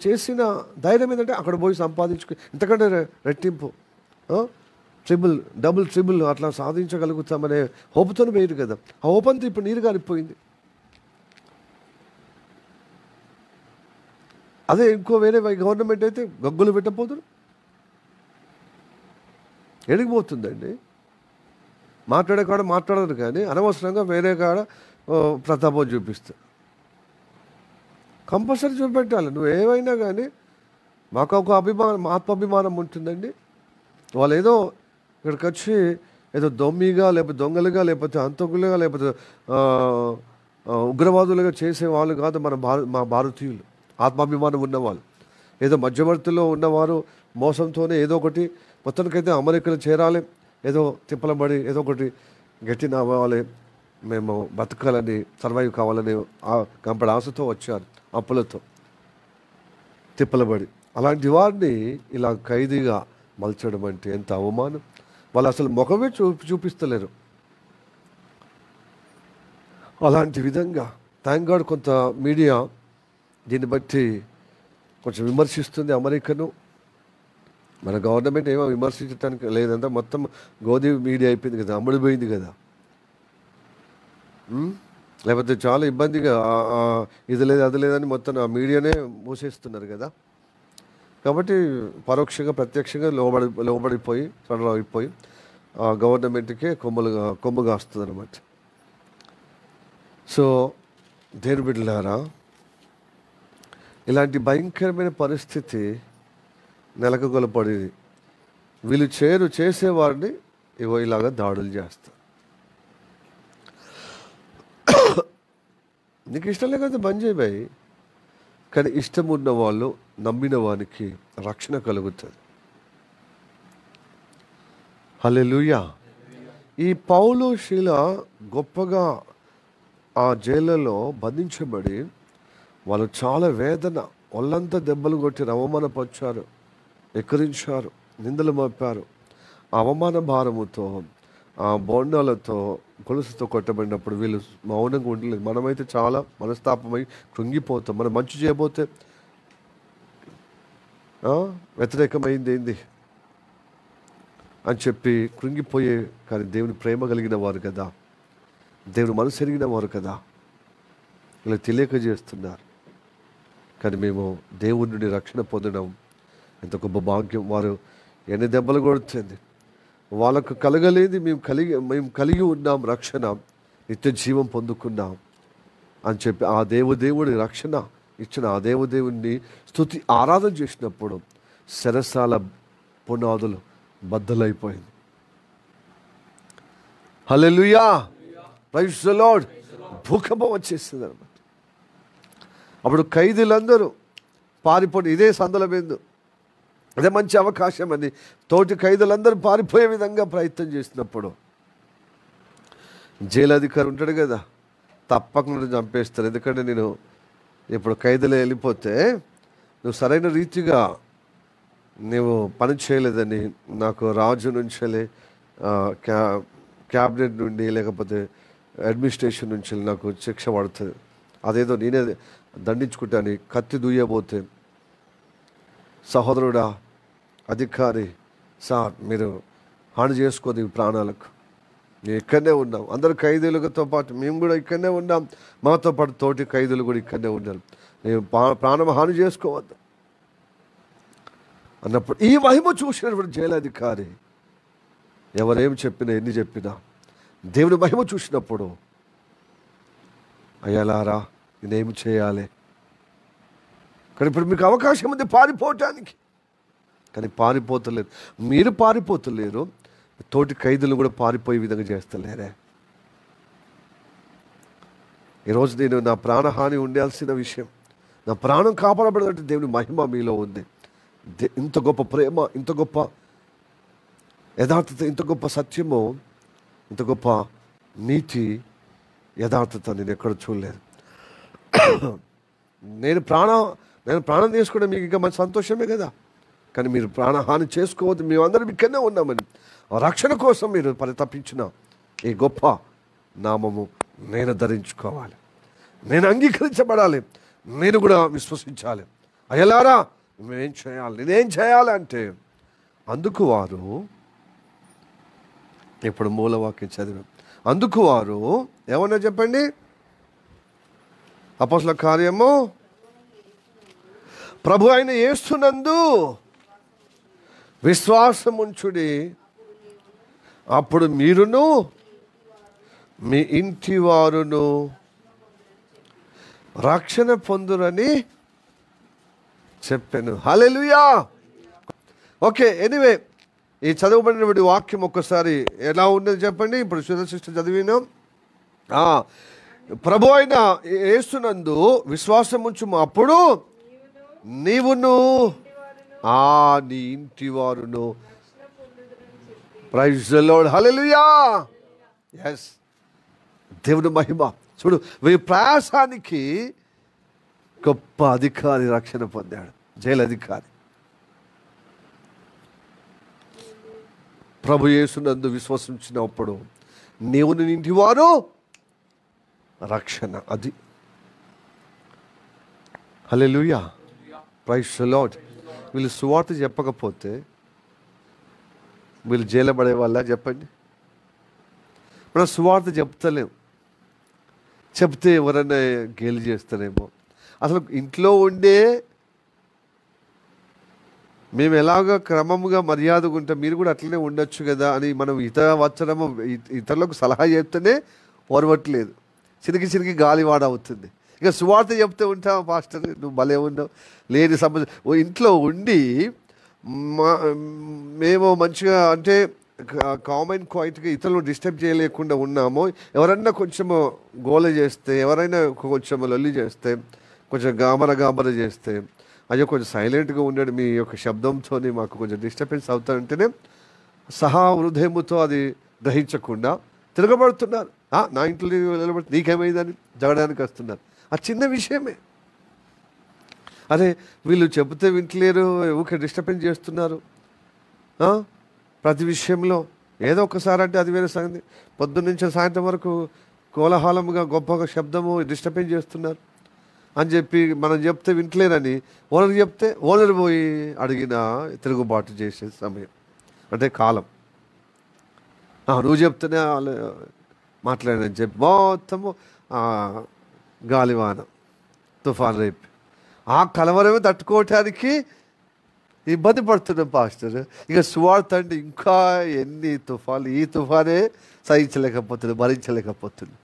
చేసిన ధైర్యం ఏంటంటే అక్కడ పోయి సంపాదించుకో, ఇంతకంటే రెట్టింపు, డబుల్ ట్రిబుల్ అట్లా సాధించగలుగుతామనే హోపుతో పోయారు కదా. ఆ హోప్ అంతా ఇప్పుడు నీరు గారిపోయింది. అదే ఇంకో వేరే గవర్నమెంట్ అయితే గగ్గులు పెట్టపోతున్నారు. ఎడిగిపోతుందండి. మాట్లాడే కాడ మాట్లాడరు, కానీ అనవసరంగా వేరే కాడ ప్రతాపం చూపిస్తారు. కంపల్సరీ చూపెట్టాలి. నువ్వు ఏమైనా కానీ మాకు ఒక అభిమానం, ఆత్మాభిమానం ఉంటుందండి. వాళ్ళు ఏదో ఇక్కడికి వచ్చి ఏదో దొమ్మిగా, లేకపోతే దొంగలుగా, లేకపోతే అంతకులుగా, లేకపోతే ఉగ్రవాదులుగా చేసే వాళ్ళు కాదు మా భారతీయులు. ఆత్మాభిమానం ఉన్నవాళ్ళు, ఏదో మధ్యవర్తిలో ఉన్నవారు మోసంతోనే ఏదో ఒకటి మొత్తానికైతే అమెరికాలో చేరాలి, ఏదో తిప్పలబడి ఏదో ఒకటి గట్టి నవ్వాలి, మేము బతకాలని, సర్వైవ్ కావాలని కంపడి ఆశతో వచ్చారు, అప్పులతో తిప్పలబడి. అలాంటి వారిని ఇలా ఖైదీగా మలచడం అంటే ఎంత అవమానం. వాళ్ళు అసలు ముఖమే చూపిస్తలేరు. అలాంటి విధంగా థ్యాంక్ గాడ్ కొంత మీడియా దీన్ని బట్టి కొంచెం విమర్శిస్తుంది అమెరికను. మన గవర్నమెంట్ ఏమో విమర్శించడానికి లేదంటే మొత్తం గోధి మీడియా అయిపోయింది కదా, అమ్ముడిపోయింది కదా. లేకపోతే చాలా ఇబ్బందిగా ఇది లేదు అది లేదని మొత్తం ఆ మీడియానే మూసేస్తున్నారు కదా. కాబట్టి పరోక్షంగా ప్రత్యక్షంగా లోబడిపోయి అయిపోయి గవర్నమెంట్కే కొమ్ము కాస్తుంది అన్నమాట. సో దేని బిడ్డలారా, ఇలాంటి భయంకరమైన పరిస్థితి నెలకొల్పడింది. వీళ్ళు చేసేవారిని ఇవో ఇలాగా దాడులు చేస్తారు. నీకు ఇష్టం లేకపోతే బంద్ చేయబాయి, కానీ ఇష్టం ఉన్న వాళ్ళు నమ్మిన వానికి రక్షణ కలుగుతుంది. హల్లెలూయా. ఈ పౌలు శీల గొప్పగా ఆ జైళ్ళలో బంధించబడి వాళ్ళు చాలా వేదన, ఒళ్ళంతా దెబ్బలు కొట్టి అవమానపరిచారు, ఎక్కిరించారు, నిందలు మోపారు. అవమాన భారముతో, ఆ బోండాలతో, గొలుసుతో కొట్టబడినప్పుడు వీళ్ళు మౌనంగా ఉండలేదు. మనమైతే చాలా మనస్తాపమై కృంగిపోతాం. మనం మంచి చేయబోతే వ్యతిరేకమైంది ఏంది అని చెప్పి కృంగిపోయే, కానీ దేవుని ప్రేమ కలిగిన వారు కదా, దేవుని మనసు ఎరిగిన వారు కదా, ఇలా తెలియక చేస్తున్నారు. కానీ మేము దేవుని నుండి రక్షణ పొందడం ఎంత గొప్ప భాగ్యం. వారు ఎన్ని దెబ్బలు కొడుతుంది, వాళ్ళకు కలగలేదు, మేము కలిగి ఉన్నాం రక్షణ, నిత్య జీవం పొందుకున్నాం అని చెప్పి ఆ దేవుడి రక్షణ ఇచ్చిన ఆ దేవుడిని స్తుతి ఆరాధన చేసినప్పుడు శరసాల పునాదులు బద్దలైపోయింది. హల్లెలూయా, ప్రైజ్ ది లార్డ్. భూకంపం వచ్చేసింది అన్నమాట. అప్పుడు ఖైదీలందరూ పారిపోయి, ఇదే సందలబేందు, అదే మంచి అవకాశం అని తోటి ఖైదీలందరూ పారిపోయే విధంగా ప్రయత్నం చేసినప్పుడు జైలు అధికారి ఉంటాడు కదా, తప్పకుండా చంపేస్తారు. ఎందుకంటే నేను ఇప్పుడు ఖైదీలో వెళ్ళిపోతే నువ్వు సరైన రీతిగా నువ్వు పని చేయలేదని నాకు రాజు నుంచి, క్యాబినెట్ నుండి, లేకపోతే అడ్మినిస్ట్రేషన్ నుంచి నాకు శిక్ష పడుతుంది. అదేదో నేనే దండించుకుంటాను. కత్తి దూయబోతే, సహోదరుడా, అధికారి, సార్ మీరు హాని చేసుకోదు ఈ ప్రాణాలకు, మేము ఇక్కడనే ఉన్నాం, అందరు ఖైదీలతో పాటు మేము కూడా ఇక్కడనే ఉన్నాం, మాతో పాటు తోటి ఖైదీలు కూడా ఇక్కడనే ఉన్నారు, మేము ప్రాణం హాని చేసుకోవద్దు అన్నప్పుడు ఈ మహిమ చూసినప్పుడు జైలధికారి ఎవరేం చెప్పినా, ఎన్ని చెప్పినా, దేవుని మహిమ చూసినప్పుడు అయ్యలారా నేనేమి చేయాలి, కానీ ఇప్పుడు మీకు అవకాశం ఉంది పారిపోవటానికి, కానీ పారిపోతలేరు. మీరు పారిపోతలేరు, తోటి ఖైదీలు కూడా పారిపోయే విధంగా చేస్తలేరే. ఈరోజు నేను నా ప్రాణహాని ఉండాల్సిన విషయం, నా ప్రాణం కాపాడబడదంటే దేవుని మహిమ మీలో ఉంది. ఇంత గొప్ప ప్రేమ, ఇంత గొప్ప యథార్థత, ఇంత గొప్ప సత్యము, ఇంత గొప్ప నీతి, యథార్థత నేను ఎక్కడ చూడలేదు. నేను ప్రాణం తీసుకోవడం మీకు ఇంకా మంచి సంతోషమే కదా, కానీ మీరు ప్రాణహాని చేసుకోవద్దు, మేమందరం ఇక్కడనే ఉన్నామని రక్షణ కోసం మీరు పరితపించిన ఈ గొప్ప నామము నేను ధరించుకోవాలి, నేను అంగీకరించబడాలి, నేను కూడా విశ్వసించాలి. అయ్యలారా మేమేం చేయాలి, నేనేం చేయాలి అంటే అందుకు వారు, ఇప్పుడు మూలవాక్యం చదివాం, అందుకు వారు ఏమన్నా చెప్పండి, అపోస్తలుల కార్యము ప్రభు అయిన యేసునందు విశ్వాసముంచుడి, అప్పుడు మీరును మీ ఇంటి వారును రక్షణ పొందురని చెప్పాను. హల్లెలూయా. ఓకే, ఎనీవే ఈ చదవబడినటువంటి వాక్యం ఒక్కసారి ఎలా ఉన్నది చెప్పండి. ఇప్పుడు శుద్ధశిష్ట చదివినాం. ప్రభు అయిన యేసునందు విశ్వాసం ఉంచుము, అప్పుడు నీవును నీ ఇంటి వారును. Praise the lord. Hallelujah. Yes, దేవుని మహిమ. చూడు, ఈ ప్రయాసానికి గొప్ప అధికారి రక్షణ పొందాడు, జైలు అధికారి. ప్రభు యేసునందు విశ్వసించినప్పుడు నీవు నీ ఇంటి వారు రక్షణ. అది హల్లెలూయా. Praise the lord. వీళ్ళు సువార్త చెప్పకపోతే వీళ్ళు జైలు పడే వాళ్ళ చెప్పండి. మనం సువార్త చెప్తలేం, చెప్తే ఎవరైనా గేలి చేస్తారేమో. అసలు ఇంట్లో ఉండే మేము ఎలాగో క్రమముగా మర్యాదగా ఉంటాం, మీరు కూడా అట్లనే ఉండొచ్చు కదా అని మనం వచ్చడము ఇతరులకు సలహా చెప్తేనే ఓర్వట్లేదు. చిరికి గాలివాడ అవుతుంది. ఇక సువార్త చెప్తే ఉంటావు, పాస్టర్ నువ్వు భలే ఉండవు, లేని సమస్య. ఇంట్లో ఉండి మేము మంచిగా అంటే కామన్ క్వైట్గా ఇతరులను డిస్టర్బ్ చేయలేకుండా ఉన్నాము. ఎవరైనా కొంచెము గోల చేస్తే, ఎవరైనా కొంచెం లొల్లి చేస్తే, కొంచెం గాబర చేస్తే, అయ్యో కొంచెం సైలెంట్గా ఉన్నాడు, మీ యొక్క శబ్దంతో మాకు కొంచెం డిస్టర్బెన్స్ అవుతాయంటేనే సహా హృదయముతో అది గ్రహించకుండా తిరగబడుతున్నారు. నా ఇంట్లో నిలబడి నీకేమైందని జగడానికి వస్తున్నారు. ఆ చిన్న విషయమే. అరే వీళ్ళు చెబితే వింటలేరు, ఊరికే డిస్టర్బెన్స్ చేస్తున్నారు. ప్రతి విషయంలో ఏదో ఒకసారి అంటే అది వేరే సంగతి. పొద్దున్న నుంచి సాయంత్రం వరకు కోలాహలంగా గొప్పగా శబ్దము డిస్టర్బెన్స్ చేస్తున్నారు అని చెప్పి మనం చెప్తే వింటలేరని ఓనర్ చెప్తే ఓనర్ పోయి అడిగిన తిరుగుబాటు చేసే సమయం అంటే కాలం. నువ్వు చెప్తేనే వాళ్ళు మాట్లాడని చెప్పి మొత్తము గాలివాన తుఫాన్ రేపు ఆ కలవరమే తట్టుకోవటానికి ఇబ్బంది పడుతున్నాం పాస్టర్. ఇక సువార్త అంటే ఇంకా ఎన్ని తుఫాన్లు, ఈ తుఫానే సహించలేకపోతుంది, భరించలేకపోతుంది.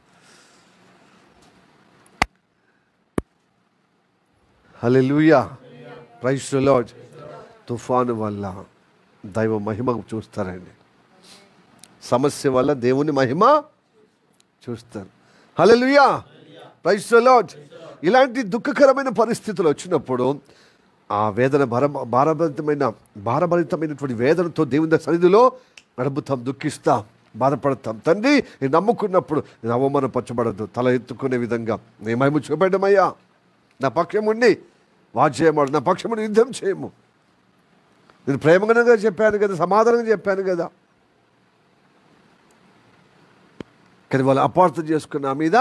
హల్లెలూయా. Praise the Lord. తుఫాను వల్ల దైవ మహిమ చూస్తారండి, సమస్య వల్ల దేవుని మహిమ చూస్తారు. హల్లెలూయా. Praise the Lord. ఇలాంటి దుఃఖకరమైన పరిస్థితులు వచ్చినప్పుడు ఆ వేదన భారభరితమైనటువంటి వేదనతో దేవుని సన్నిధిలో గడుపుతాం, దుఃఖిస్తాం, బాధపడతాం. తండ్రి నేను నమ్ముకున్నప్పుడు నేను అవమానపరచబడద్దు, తల ఎత్తుకునే విధంగా నీ మహిమ చూపెట్టమయ్యా, నా పక్షం ఉండి వాద్యమాడు, నా పక్షం యుద్ధం చేయము. నేను ప్రేమగా చెప్పాను కదా, సమాధానంగా చెప్పాను కదా. కానీ వాళ్ళు అపార్థం చేసుకున్న నా మీద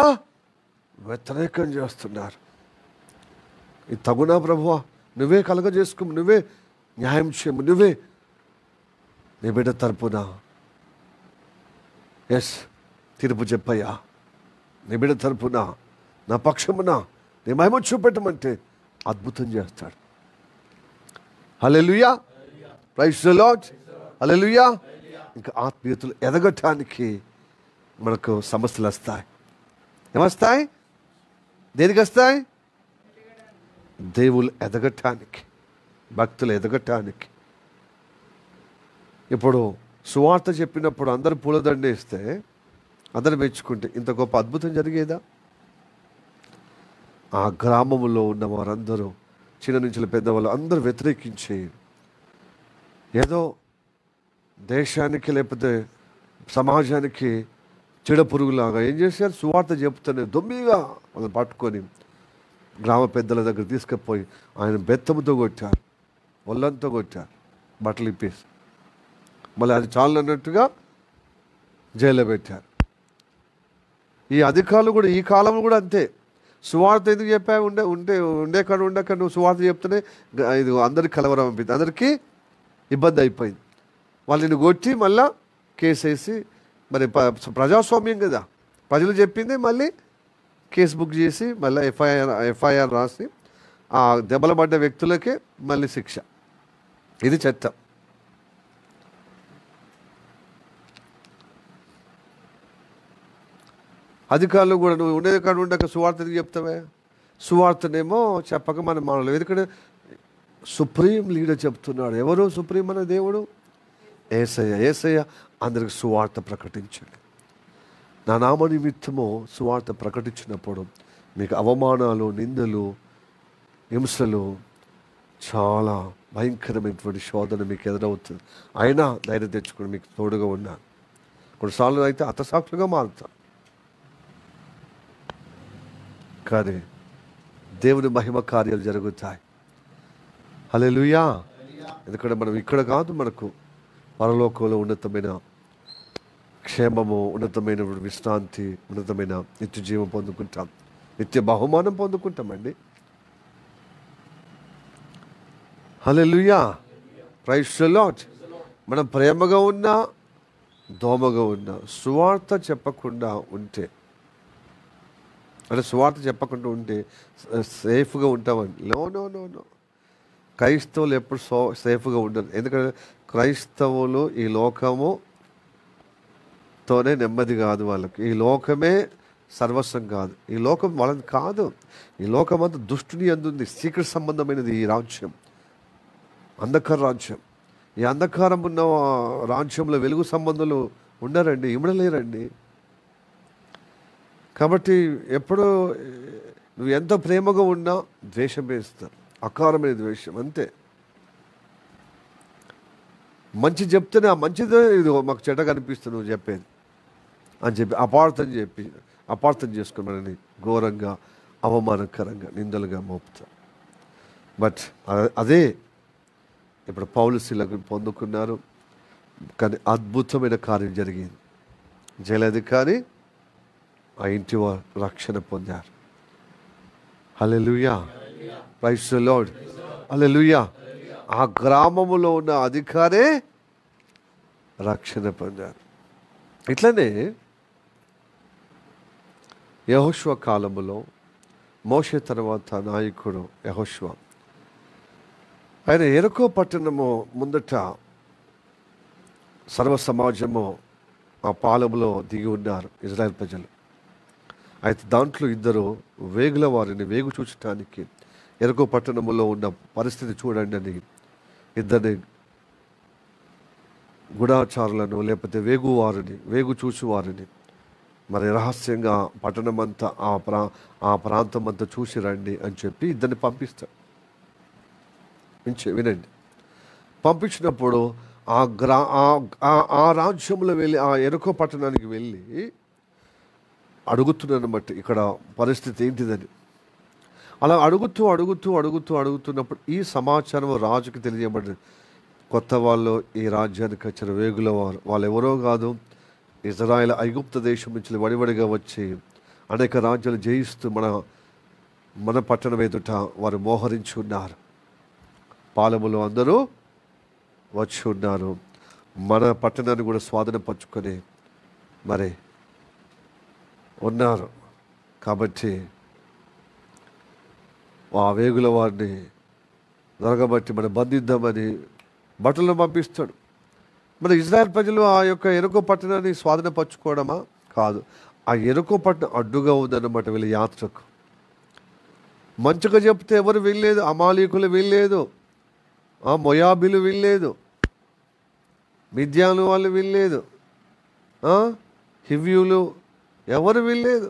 వ్యతిరేకం చేస్తున్నారు. ఇది తగునా ప్రభువా, నువ్వే కలగజేసుకోము, నువ్వే న్యాయం చేయము, నువ్వే నీ బిడ్డ తరపున తీర్పు చెప్పయ్యా, నీ బిడ్డ తరపున నా పక్షమున నీ మహిమ చూపెట్టమంటే అద్భుతం చేస్తాడు. Hallelujah. Praise the lord. Hallelujah. ఇంకా ఆత్మీయతలు ఎదగటానికి మనకు సమస్యలు వస్తాయి. ఏమొస్తాయి? దేనికి వస్తాయి? దేవుళ్ళు ఎదగటానికి, భక్తులు ఎదగటానికి. ఇప్పుడు సువార్త చెప్పినప్పుడు అందరు పూలదండ వేస్తే, అందరు మెచ్చుకుంటే ఇంత గొప్ప అద్భుతం జరిగేదా? ఆ గ్రామంలో ఉన్న వారందరూ చిన్న నుంచి పెద్దవాళ్ళు అందరూ వ్యతిరేకించి ఏదో దేశానికి లేకపోతే సమాజానికి చెడ పురుగులాగా ఏం చేశారు? సువార్త చెప్తూనే దొమ్మిగా వాళ్ళని పట్టుకొని గ్రామ పెద్దల దగ్గర తీసుకుపోయి ఆయన బెత్తముతో కొట్టారు, ఒళ్ళంతో కొట్టారు, బట్టలు ఇప్పేసి. మళ్ళీ అది చాలు అన్నట్టుగా జైల్లో పెట్టారు. ఈ అధికారులు కూడా ఈ కాలంలో కూడా అంతే. సువార్త ఎందుకు చెప్పా? ఉండే కాడ ఉండక నువ్వు సువార్త చెప్తేనే ఇది అందరికి కలవరం అనిపింది, అందరికీ ఇబ్బంది అయిపోయింది. వాళ్ళని కొట్టి మళ్ళా కేసు వేసి, మరి ప్రజాస్వామ్యం కదా, ప్రజలు చెప్పింది మళ్ళీ కేసు బుక్ చేసి మళ్ళీ ఎఫ్ఐఆర్ రాసి ఆ దెబ్బలు పడ్డ వ్యక్తులకే మళ్ళీ శిక్ష. ఇది చట్టం. అధికారులు కూడా నువ్వు ఉండేది కాడ ఉండక సువార్త చెప్తావే, సువార్తనేమో చెప్పక మనం మానలేదు. ఎందుకంటే సుప్రీం లీడర్ చెప్తున్నాడు. ఎవరు సుప్రీం అనే దేవుడు? యేసయ్య. యేసయ్య అందరికి సువార్త ప్రకటించండి. నా నామ నిమిత్తము సువార్త ప్రకటించినప్పుడు మీకు అవమానాలు, నిందలు, హింసలు, చాలా భయంకరమైనటువంటి శోధన మీకు ఎదురవుతుంది. అయినా ధైర్యం తెచ్చుకుని మీకు తోడుగా ఉన్నాను. కొన్నిసార్లు అయితే హతసాక్షులుగా మారుతాను, కానీ దేవుని మహిమ కార్యాలు జరుగుతాయి. హల్లెలూయా. ఎందుకంటే మనం ఇక్కడ కాదు, మనకు పరలోకంలో ఉన్నతమైన క్షేమము, ఉన్నతమైన విశ్రాంతి, ఉన్నతమైన నిత్య జీవం పొందుకుంటాం, నిత్య బహుమానం పొందుకుంటామండి. హల్లెలూయా. Praise the Lord. మనం ప్రేమగా ఉన్నా, దోమగా ఉన్నా, సువార్త చెప్పకుండా ఉంటే, అంటే సువార్త చెప్పకుండా ఉంటే సేఫ్గా ఉంటామండి. No no no no. క్రైస్తవులు ఎప్పుడు సేఫ్గా ఉండరు. ఎందుకంటే క్రైస్తవులు ఈ లోకముతోనే నెమ్మది కాదు వాళ్ళకి. ఈ లోకమే సర్వస్వం కాదు. ఈ లోకం వాళ్ళని కాదు. ఈ లోకం అంతా దుష్టుని అందుంది. సీక్రెట్ సంబంధమైనది ఈ రాజ్యం, అంధకార రాజ్యం. ఈ అంధకారం ఉన్న రాజ్యంలో వెలుగు సంబంధాలు ఉండరండి, ఇమడలేరండి. కాబట్టి ఎప్పుడు నువ్వు ఎంత ప్రేమగా ఉన్నా ద్వేషం వేస్తారు, అకారమైన ద్వేషం, అంతే. మంచి చెప్తేనే ఆ మంచిదే ఇది మాకు చెడ్డ కనిపిస్తుంది నువ్వు చెప్పేది అని చెప్పి అపార్థం చేసుకుని మనని ఘోరంగా, అవమానకరంగా, నిందలుగా మోపుతారు. బట్ అదే ఇప్పుడు పౌలు శీలకు పొందుకున్నారు. కానీ అద్భుతమైన కార్యం జరిగింది. జైలధికారి ఆ ఇంటి వారు రక్షణ పొందారు. Hallelujah. Praise the lord. Hallelujah. ఆ గ్రామములో ఉన్న అధికారే రక్షణ పొందారు. ఇట్లనే యెహోషువ కాలములో మోషే తర్వాత నాయకుడు యెహోషువ, ఆయన యెరికో పట్టణము ముందట సర్వ సమాజము ఆ పాలెములో దిగి ఉన్నారు ఇజ్రాయెల్ ప్రజలు. అయితే దాంట్లో ఇద్దరు వేగుల వారిని వేగు చూచటానికి యెరికో పట్టణములో ఉన్న పరిస్థితి చూడండి అని ఇద్దరిని గుడాచారులను, లేకపోతే వేగు చూచువారిని మరి రహస్యంగా పట్టణమంతా ఆ ప్రాంతం అంతా చూసి రండి అని చెప్పి ఇద్దరిని పంపిస్తాడు. వినండి. పంపించినప్పుడు ఆ రాజ్యంలో వెళ్ళి ఆ యెరికో పట్టణానికి వెళ్ళి అడుగుతున్నానమాట ఇక్కడ పరిస్థితి ఏంటిదని. అలా అడుగుతున్నప్పుడు ఈ సమాచారం రాజుకి తెలియబడింది. కొత్త వాళ్ళు ఈ రాజ్యానికి వచ్చిన వేగుల వాళ్ళు ఎవరో కాదు, ఇజ్రాయెల్ ఐగుప్తు దేశం నుంచి వడివడిగా వచ్చి అనేక రాజ్యాలు జయిస్తూ మన పట్టణం ఎదుట వారు మోహరించి ఉన్నారు. పాలెములో అందరూ వచ్చి ఉన్నారు. మన పట్టణాన్ని కూడా స్వాధీనపరుచుకొని మరి ఉన్నారు. కాబట్టి ఆ వేగుల వారిని దొరకబట్టి మనం బంధిద్దామని బట్టలను పంపిస్తాడు. మన ఇజ్రాయెల్ ప్రజలు ఆ యొక్క యెరికో పట్టణాన్ని స్వాధీనపరచుకోవడమా? కాదు. ఆ యెరికో పట్టణం అడ్డుగా ఉందన్నమాట వీళ్ళ యాత్రకు. మంచిగా చెప్తే ఎవరు వెళ్ళలేదు. అమాలీకులు వెళ్ళలేదు, ఆ మొయాబీలు వెళ్ళలేదు, మిద్యాను వాళ్ళు వెళ్ళలేదు, హివ్యులు ఎవరు వెళ్ళలేదు.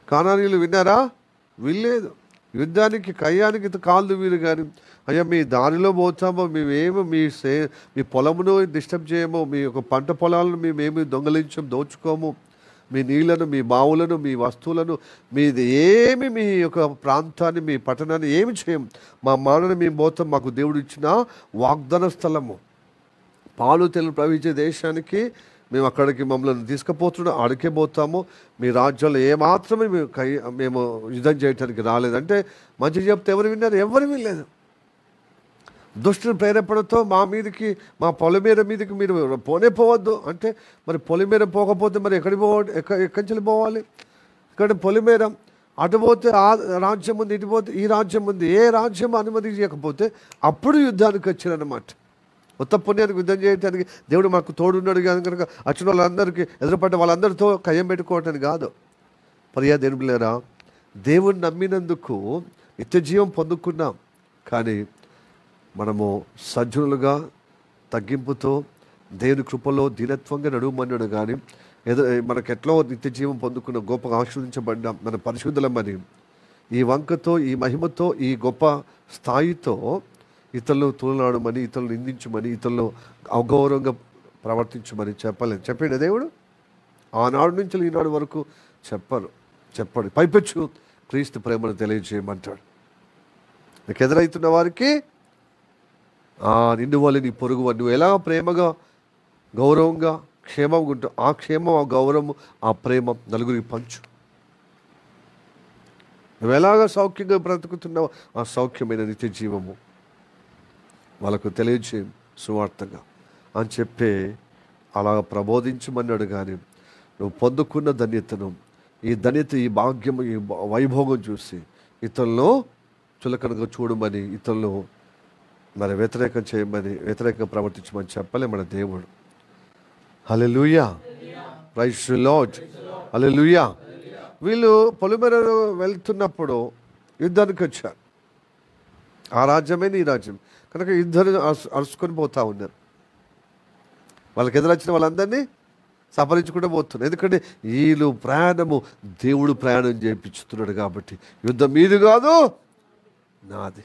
కానానీయులు విన్నారా? వెళ్ళలేదు. యుద్ధానికి కయ్యానికి కాళ్ళు వీరు కానీ, అయ్యా మీ దారిలో పోతామో, మేమేమో మీ పొలమును డిస్టర్బ్ చేయమో, మీ యొక్క పంట పొలాలను మేమేమి దొంగలించం, దోచుకోము, మీ నీళ్లను, మీ బావులను, మీ వస్తువులను, మీది ఏమి, మీ యొక్క ప్రాంతాన్ని, మీ పట్టణాన్ని ఏమి చేయం. మా మానని మేము పోతాం. మాకు దేవుడు ఇచ్చిన వాగ్దాన స్థలము, పాలు తెలు ప్రవహించే దేశానికి మేము అక్కడికి మమ్మల్ని తీసుకుపోతున్నాం, ఆడికే పోతాము. మీ రాజ్యాల్లో ఏమాత్రమే మేము యుద్ధం చేయడానికి రాలేదంటే మంచి చెప్తే ఎవరు విన్నారు? ఎవరు వినలేదు. దుష్టుని ప్రేరేపణతో మా పొలిమేర మీదకి మీరు పోవద్దు అంటే, మరి పొలిమేర పోకపోతే మరి ఎక్కడి పోవాలి? ఇక్కడ పొలిమేర అటు పోతే ఆ రాజ్యం ఉంది, ఇటు పోతే ఈ రాజ్యం ఉంది. ఏ రాజ్యం అనుమతి చేయకపోతే అప్పుడు యుద్ధానికి వచ్చారన్నమాట. ఉత్త పుణ్యానికి యుద్ధం చేయడానికి దేవుడు మాకు తోడున్నాడు కనుక వచ్చిన వాళ్ళందరికీ ఎదురుపడ్డ వాళ్ళందరితో కయ్యం పెట్టుకోవటానికి కాదు. ప్రియా దేవుని పిల్లరా, దేవుని నమ్మినందుకు నిత్య జీవం పొందుకున్నాం. కానీ మనము సజ్జనులుగా తగ్గింపుతో దేవుని కృపలో దీనత్వంగా నడుమన్నాడు. కానీ ఏదో మనకెట్లో నిత్య జీవం పొందుకున్న గొప్పగా ఆశీర్వదించబడ్డాం, మన పరిశుద్ధులమని ఈ వంకతో, ఈ మహిమతో, ఈ గొప్ప స్థాయితో ఇతరులను తూలనాడమని, ఇతరులు నిందించమని, ఇతరులు అగౌరవంగా ప్రవర్తించమని చెప్పాడు దేవుడు. ఆనాడు నుంచి ఈనాడు వరకు చెప్పాడు. పైపెచ్చు క్రీస్తు ప్రేమను తెలియజేయమంటాడు. నీకు ఎదురవుతున్న వారికి నిన్ను వాళ్ళు నీ పొరుగు వారు నువ్వు ఎలా ప్రేమగా గౌరవంగా క్షేమంగా ఉంటావు, ఆ క్షేమం, ఆ గౌరవం, ఆ ప్రేమ నలుగురికి పంచు. నువ్వు ఎలాగ సౌఖ్యంగా బ్రతుకుతున్నావు, ఆ సౌఖ్యమైన నిత్య జీవము వాళ్ళకు తెలియజేయం సువార్తగా అని చెప్పి అలా ప్రబోధించమన్నాడు. కానీ నువ్వు పొందుకున్న ధన్యతను, ఈ ధన్యత, ఈ భాగ్యము, ఈ వైభోగం చూసి ఇతరులను చులకనగా చూడమని, ఇతరులను మరి వ్యతిరేకం చేయమని, వ్యతిరేకంగా ప్రవర్తించమని చెప్పలే మన దేవుడు. హల్లెలూయా, ప్రైజ్ ది లార్డ్, హల్లెలూయా. వీళ్ళు పొలిమేరలో వెళ్తున్నప్పుడు యుద్ధానికి వచ్చారు. ఆ రాజ్యమే నీ రాజ్యం కనుక ఇద్దరు అరుచుకొని పోతా ఉన్నారు. వాళ్ళకి ఎదురొచ్చిన వాళ్ళందరినీ సఫరించుకుంటూ పోతున్నారు. ఎందుకంటే వీళ్ళు ప్రయాణము దేవుడు ప్రయాణం చేయించుతున్నాడు కాబట్టి యుద్ధం మీది కాదు నాది.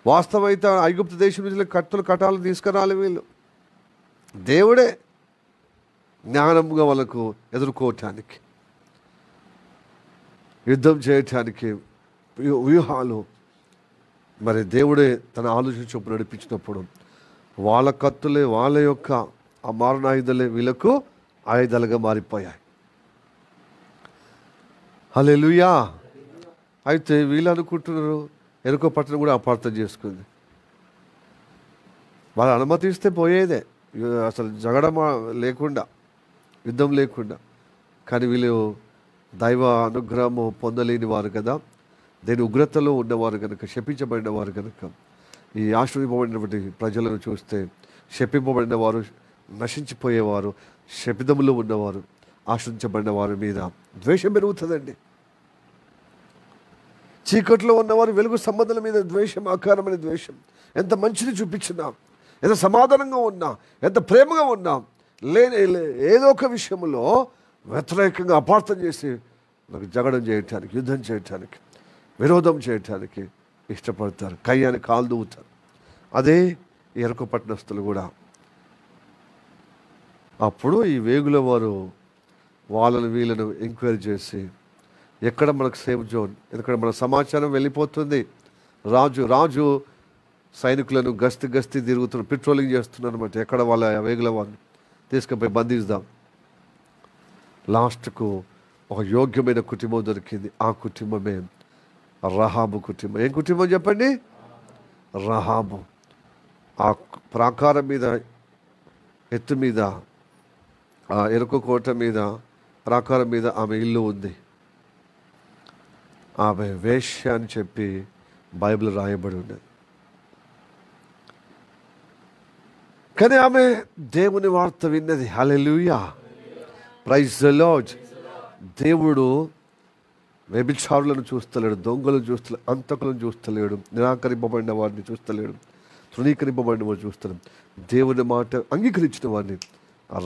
వాస్తవమైతే ఐగుప్తు దేశం నుంచి కత్తులు కటాలు తీసుకురాలి. వీళ్ళు దేవుడే జ్ఞానంగా వాళ్ళకు ఎదుర్కోవటానికి, యుద్ధం చేయటానికి వ్యూహాలు మరి దేవుడే తన ఆలోచన చొప్పున నడిపించినప్పుడు వాళ్ళ కత్తులే, వాళ్ళ యొక్క ఆ మారణాయుధాలే వీళ్ళకు ఆయుధాలుగా మారిపోయాయి. హల్లెలూయా. అయితే వీళ్ళు అనుకుంటున్నారు ఎరుకో పట్టణం కూడా అపార్థం చేసుకుంది. వాళ్ళు అనుమతిస్తే పోయేదే, అసలు జగడం లేకుండా, యుద్ధం లేకుండా. కానీ వీళ్ళు దైవ అనుగ్రహము పొందలేని వారు కదా, దేని ఉగ్రతలో ఉన్నవారు కనుక, శపించబడిన వారు కనుక, ఈ ఆశ్రయింపబడినటువంటి ప్రజలను చూస్తే శపింపబడిన వారు, నశించిపోయేవారు, శపిదములో ఉన్నవారు, ఆశ్రయించబడిన వారి మీద ద్వేషం పెరుగుతుందండి. చీకట్లో ఉన్నవారు వెలుగు సంబంధాల మీద ద్వేషం, ఆకారమైన ద్వేషం. ఎంత మంచిని చూపించినా, ఎంత సమాధానంగా ఉన్నా, ఎంత ప్రేమగా ఉన్నా, ఏదో ఒక విషయంలో వ్యతిరేకంగా అపార్థం చేసి నాకు జగడం చేయటానికి, యుద్ధం చేయటానికి, విరోధం చేయటానికి ఇష్టపడతారు. కయ్యాన్ని కాలు దూవుతారు. అదే ఎరుక పట్టణస్తులు కూడా. అప్పుడు ఈ వేగుల వారు వాళ్ళని వీళ్ళను ఎంక్వైరీ చేసి ఎక్కడ మనకు సేఫ్ జోన్, ఎందుకంటే మన సమాచారం వెళ్ళిపోతుంది. రాజు సైనికులను గస్తీ తిరుగుతున్నారు, పెట్రోలింగ్ చేస్తున్నారు అనమాట. ఎక్కడ వాళ్ళ వేగుల వారిని తీసుకుపోయి బంధిస్తాం. లాస్ట్కు ఒక యోగ్యమైన కుటుంబం దొరికింది. ఆ కుటుంబమే రహాబు కుటుంబం. ఏం కుటుంబం చెప్పండి? రహాబు. ఆ ప్రాకారం మీద, ఎత్తు మీద, ఆ ఎరుక కోట మీద, ప్రాకారం మీద ఆమె ఇల్లు ఉంది. ఆమె వేశ్య అని చెప్పి బైబిల్ రాయబడి ఉన్నది. కానీ ఆమె దేవుని వార్త విన్నది. హల్లెలూయా, ప్రైజ్ ది లార్డ్. దేవుడు వ్యభిచారులను చూస్తలేడు, దొంగలను చూస్తలేడు, అంతకులను చూస్తలేడు, నిరాకరింపబడిన వారిని చూస్తలేడు, తృణీకరింపబడిన వారిని చూస్తాడు. దేవుని మాట అంగీకరించిన వారిని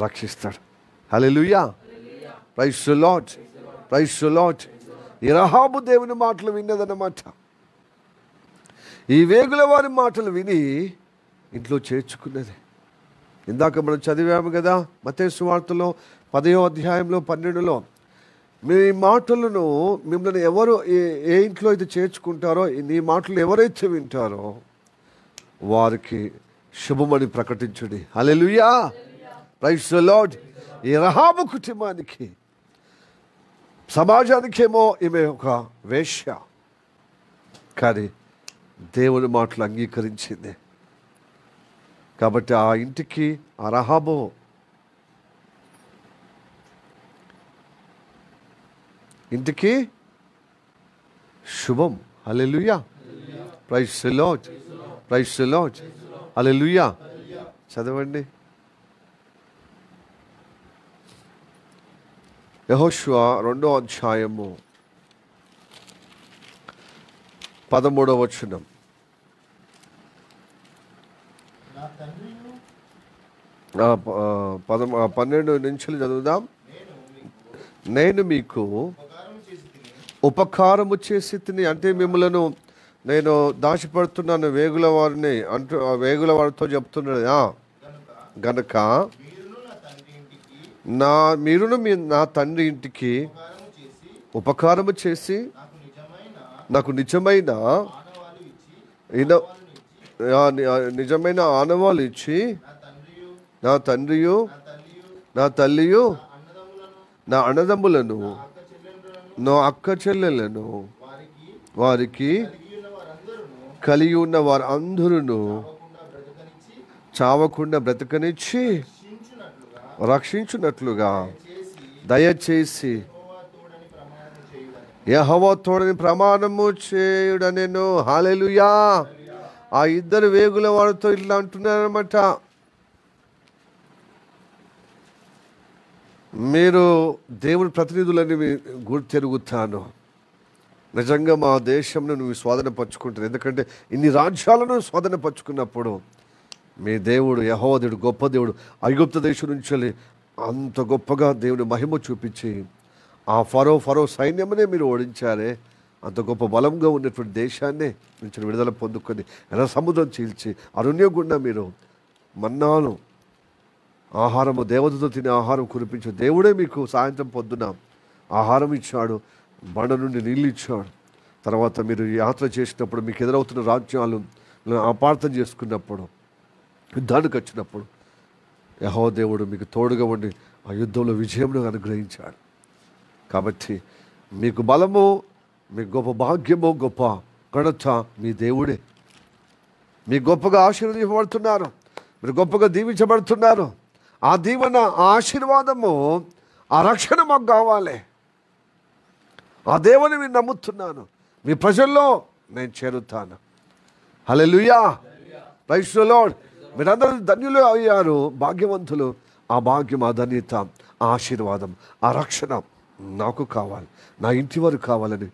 రక్షిస్తాడు. Hallelujah, praise the Lord, praise the Lord. ఈ రహాబు దేవుని మాటలు విన్నదన్నమాట. ఈ వేగుల వారి మాటలు విని ఇంట్లో చేర్చుకున్నది. ఇందాక మనం చదివాము కదా మత్తయి సువార్తలో 10వ అధ్యాయంలో 12లో, మీ మాటలను మిమ్మల్ని ఎవరు ఏ ఇంట్లో అయితే చేర్చుకుంటారో, నీ మాటలు ఎవరైతే వింటారో వారికి శుభమని ప్రకటించుడి. హల్లెలూయా, ప్రైజ్ ది లార్డ్. ఈ రహాబు కుటుంబానికి, సమాజానికేమో ఈమె ఒక వేశ్య, కానీ దేవుని మాటలు అంగీకరించింది కాబట్టి ఆ ఇంటికి, ఆ రహాబు ఇంటికి శుభం. Hallelujah, praise the Lord, praise the lord, hallelujah. చదవండి యెహోషువ 2వ అధ్యాయము 13వ వచనం. 12 నుంచి చదువుదాం. నేను మీకు ఉపకారము చేసి తిని, అంటే మిమ్మలను నేను దాచిపెడుతున్నాను వేగుల వారిని అంటూ వేగుల వారితో చెప్తున్నాడు. గనక మీరును నా తండ్రి ఇంటికి ఉపకారము చేసి నాకు నిజమైన ఆనవాళ్ళు ఇచ్చి, నా తండ్రియు నా తల్లియు నా అన్నదమ్ములను నా అక్క చెల్లెలను వారికి కలిగి ఉన్న వారు అందరూ చావకుండా బ్రతకనిచ్చి రక్షించున్నట్లుగా దయచేసి యెహోవా తోడని ప్రమాణము చేయుడనెను. హల్లెలూయా. ఆ ఇద్దరు వేగుల వారితో ఇట్లా అంటున్నారన్నమాట, మీరు దేవుని ప్రతినిధులని గుర్తెరుగుతాను. నిజంగా మా దేశంను నువ్వు స్వాధీన పరుచుకుంటాను. ఎందుకంటే ఇన్ని రాజ్యాలను స్వాధీన పరుచుకున్నప్పుడు మీ దేవుడు యెహోవా దేవుడు గొప్ప దేవుడు. ఐగుప్తు దేశం నుంచి అంత గొప్పగా దేవుని మహిమ చూపించి ఆ ఫరో సైన్యమనే మీరు ఓడించారే. అంత గొప్ప బలంగా ఉన్నటువంటి దేశాన్నే నుంచి విడుదల పొందుకొని ఎలా సముద్రం చీల్చి అరణ్యం గుండా మీరు మన్నాను ఆహారము, దేవతతో తినే ఆహారం కురిపించే దేవుడే మీకు సాయంత్రం పొద్దున ఆహారం ఇచ్చాడు, బండ నుండి నీళ్ళు ఇచ్చాడు. తర్వాత మీరు యాత్ర చేసినప్పుడు మీకు ఎదురవుతున్న రాజ్యాలు అపార్థం చేసుకున్నప్పుడు, యుద్ధానికి వచ్చినప్పుడు యెహోవా దేవుడు మీకు తోడుగా ఉండి ఆ యుద్ధంలో విజయంను అనుగ్రహించాడు. కాబట్టి మీకు బలము, మీకు గొప్ప భాగ్యము, గొప్ప ఘనత మీ దేవుడే. మీ గొప్పగా ఆశీర్వదించబడుతున్నారు, మీరు గొప్పగా దీవించబడుతున్నారు. ఆ దీవెన, ఆ ఆశీర్వాదము, ఆ రక్షణ మాకు కావాలి. ఆ దేవుని మీరు నమ్ముతున్నాను, మీ ప్రజల్లో నేను చేరుతాను. హల్లెలూయా. Praise the Lord. మీరందరూ ధన్యులు అయ్యారు, భాగ్యవంతులు. ఆ భాగ్యం, ఆ ధన్యత, ఆ ఆశీర్వాదం, ఆ రక్షణ నాకు కావాలి, నా ఇంటి వారు కావాలని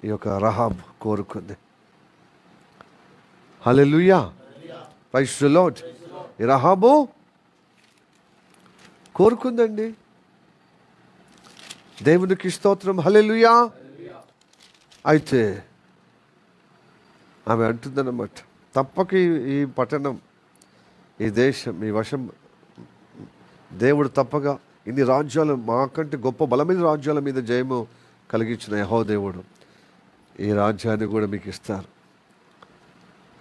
ఈ యొక్క రహాబ్ కోరుకుంది. హల్లెలూయా. Praise the Lord. ఈ రహాబు కోరుకుందండి. దేవునికి స్తోత్రం. హల్లెలూయా. అయితే ఆమె అంటుందన్నమాట, తప్పక ఈ పట్టణం, ఈ దేశం మీ వశం, దేవుడు తప్పగా ఇన్ని రాజ్యాలు, మాకంటే గొప్ప బలమైన రాజ్యాల మీద జయము కలిగించిన యెహోవా దేవుడు ఈ రాజ్యాన్ని కూడా మీకు ఇస్తారు.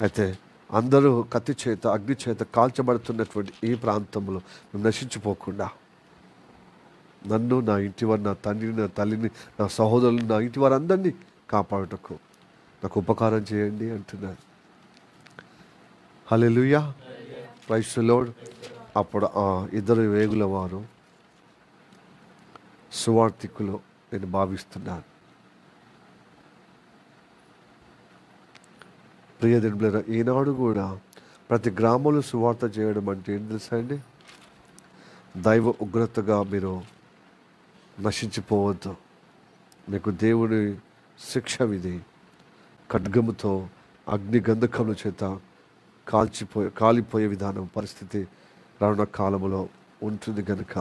అయితే అందరూ కత్తి చేత, అగ్ని చేత కాల్చబడుతున్నటువంటి ఈ ప్రాంతంలో మేము నశించిపోకుండా నన్ను, నా ఇంటి వారు, నా తండ్రిని, నా తల్లిని, నా సహోదరులు, నా ఇంటి వారందరినీ కాపాడుటకు నాకు ఉపకారం చేయండి అంటున్నారు. హల్లెలూయా. Praise the Lord. అప్పుడు ఆ ఇద్దరు వేగుల వారు సువార్థికులు నేను భావిస్తున్నాను. ప్రియదేవులారా, ఈనాడు కూడా ప్రతి గ్రామంలో సువార్త చేయడం అంటే ఏం తెలుసా అండి? దైవ ఉగ్రతగా మీరు నశించిపోవద్దు. మీకు దేవుని శిక్ష విధి ఖడ్గముతో, అగ్ని గంధకముల చేత కాలిపోయే విధానం, పరిస్థితి రానున్న కాలంలో ఉంటుంది కనుక,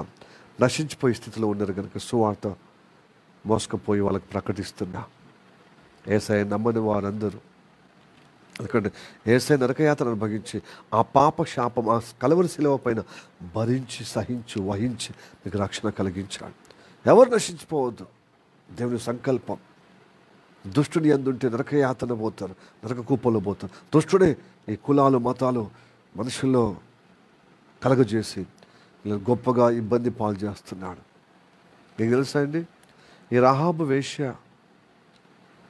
నశించిపోయే స్థితిలో ఉన్నారు కనుక సువార్త మోసుకుపోయి వాళ్ళకి ప్రకటిస్తున్నా. యేసయ్య నమ్మని వారందరూ, ఎందుకంటే యేసయ్య నరకయాత్ర అనుభవించి ఆ పాప శాపం, ఆ కలవరి శిలువ పైన భరించి, సహించి, వహించి మీకు రక్షణ కలిగించాడు. ఎవరు నశించిపోవద్దు. దేవుని సంకల్పం. దుష్టుని అందుంటే నరకయాతన పోతారు, నరక కూపంలో పోతారు. దుష్టుడే ఈ కులాలు, మతాలు మనుషుల్లో కలగజేసి గొప్పగా ఇబ్బంది పాలు చేస్తున్నాడు. మీకు తెలుసా అండి, ఈ రహాబు వేశ్య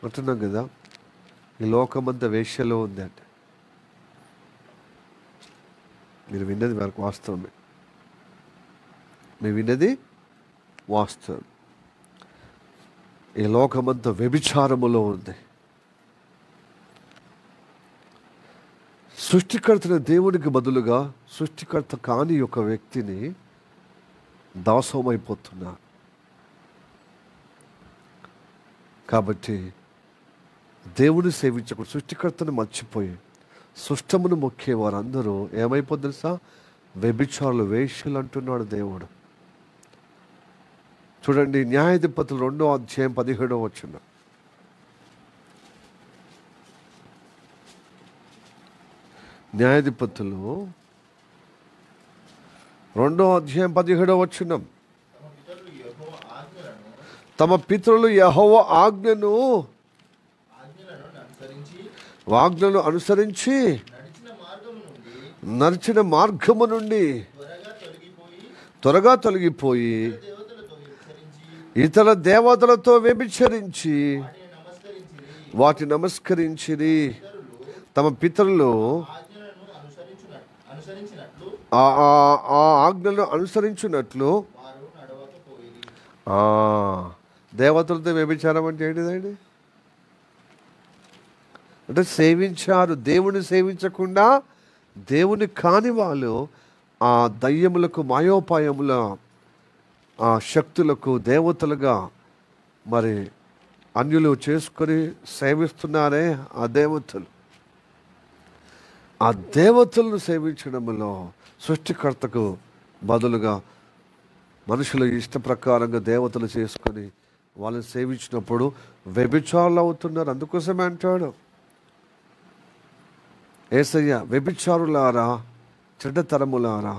అంటున్నాం కదా, ఈ లోకమంతా వేశ్యలో ఉంది అంటే మీరు విన్నది మనకు వాస్తవమే. మీరు విన్నది వాస్తవం. ఈ లోకమంతా వ్యభిచారములో ఉంది. సృష్టికర్తన దేవునికి బదులుగా సృష్టికర్త కాని ఒక వ్యక్తిని దాసోమైపోతున్నారు. కాబట్టి దేవుని సేవించకూడదు. సృష్టికర్తను మర్చిపోయి సృష్టమును మొక్కే వారందరూ ఏమైపోద్ది తెలుసా? వ్యభిచారులు, వేశ్యలు అంటున్నాడు దేవుడు. చూడండి, న్యాయాధిపతులు 2:17 న్యాయాధిపతులు 2:17 తమ పితరులు యెహోవా ఆజ్ఞను అనుసరించి నడిచిన మార్గము నుండి త్వరగా తొలగిపోయి ఇతర దేవతలతో వ్యభిచరించి వాటి నమస్కరించిరి. తమ పితరులు ఆ ఆజ్ఞలను అనుసరించినట్లు. దేవతలతో వ్యభిచారం అంటే ఏంటిదండి? అంటే సేవించారు, దేవుని సేవించకుండా దేవుని కాని వాళ్ళు ఆ దయ్యములకు, మాయోపాయముల ఆ శక్తులకు దేవతలుగా మరి అన్యులు చేసుకొని సేవిస్తున్నారే ఆ దేవతలు. ఆ దేవతలను సేవించడంలో సృష్టికర్తకు బదులుగా మనుషులు ఇష్ట ప్రకారంగా దేవతలు చేసుకొని వాళ్ళని సేవించినప్పుడు వ్యభిచారులు అవుతున్నారు. అందుకోసమే అంటాడు యేసయ్య, వ్యభిచారులారా, చెడ్డతరములారా,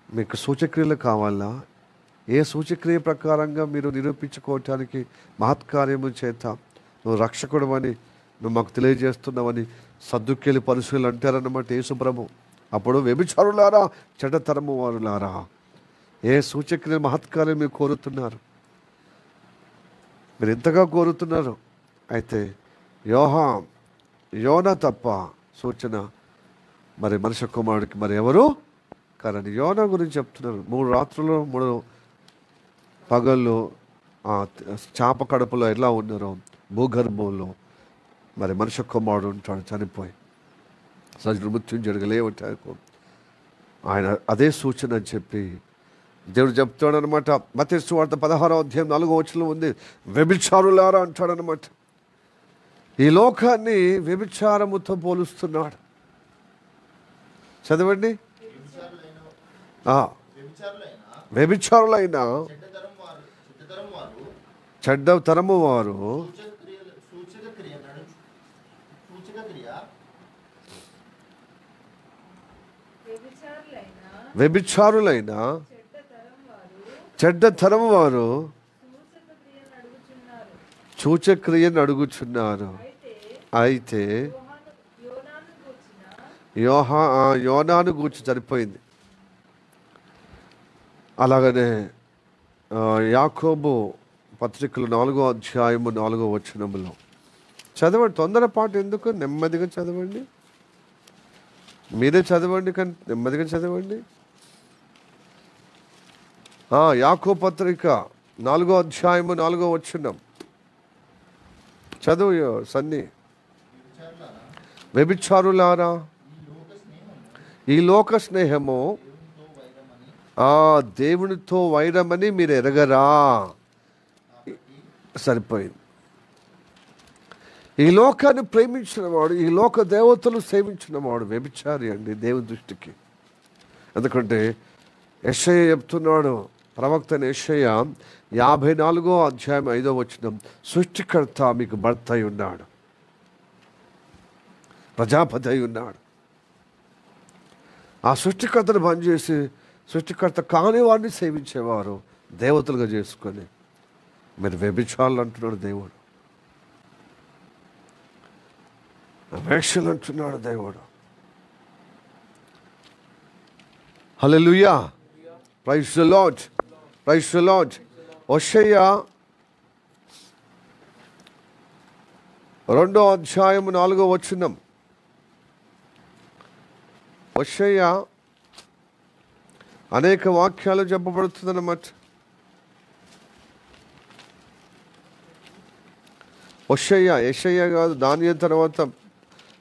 మీకు సూచక్రియలు కావాలా? ఏ సూచక్రియ ప్రకారంగా మీరు నిరూపించుకోవటానికి మహత్కార్యము చేత నువ్వు రక్షకుడు అని నువ్వు మాకు తెలియజేస్తున్నావని సద్దుకేలి పరిశీలు అంటారన్నమాట యేసుప్రభు. అప్పుడు వ్యభిచారులారా, చెడ్డతరము వారులారా, ఏ సూచక్రియ మహత్కార్యం మీరు కోరుతున్నారు? మీరు ఎంతగా కోరుతున్నారు? అయితే యోనా తప్ప సూచన మరి మనుష్య కుమారుడికి మరి ఎవరు కారని యోనా గురించి చెప్తున్నారు. 3 రాత్రులు 3 పగళ్ళు ఆ చాప కడుపులో ఎలా ఉన్నారో భూగర్భంలో మరి మనుష్య కుమారుడు ఉంటాడు చనిపోయి, సజీవుడు మృత్యుంజయుడుగా లేవటానికి ఆయన అదే సూచన అని చెప్పి దేవుడు చెప్తాడు అనమాట. మత్తయి సువార్త 16:4 ఉంది. వ్యభిచారులారా అంటాడనమాట. ఈ లోకాన్ని వ్యభిచారముతో పోలుస్తున్నాడు. చదవండి. వ్యభిచారులైన చెడ్డ తరము వారు వ్యభిచారులైన చెడ్డ తరము వారు సూచక్రియను అడుగుచున్నారు. అయితే యోనాను గూర్చి సరిపోయింది. అలాగనే యాకోబు పత్రికలు 4:4 చదవండి. తొందరపాటు ఎందుకు? నెమ్మదిగా చదవండి. మీరే చదవండి, కానీ నెమ్మదిగా చదవండి. యాకోబు పత్రిక 4:4 చదువు సన్ని. వ్యభిచారులారా, ఈ లోక స్నేహము దేవునితో వైరమని మీరు ఎరగరా? సరిపోయింది. ఈ లోకాన్ని ప్రేమించిన వాడు, ఈ లోక దేవతలు సేవించిన వాడు వ్యభిచారి అండి దేవుని దృష్టికి. ఎందుకంటే యెషయా చెప్తున్నాడు, ప్రవక్త యెషయా 54:5 సృష్టికర్త మీకు భర్త అయి ఉన్నాడు, ప్రజాపతి అయి ఉన్నాడు. ఆ సృష్టికర్తను పనిచేసి సృష్టికర్త కాని వాడిని సేవించేవారు దేవతలుగా చేసుకొని మీరు వ్యభిచారులు అంటున్నాడు దేవుడు. వేశ్యలు అంటున్నాడు దేవుడు. Hallelujah, praise the Lord, praise the Lord. హోషేయ 2:4 హోషేయ అనేక వాక్యాలు చెప్పబడుతుందన్నమాట. హోషేయ, యెషయా కాదు, దానియేలు తర్వాత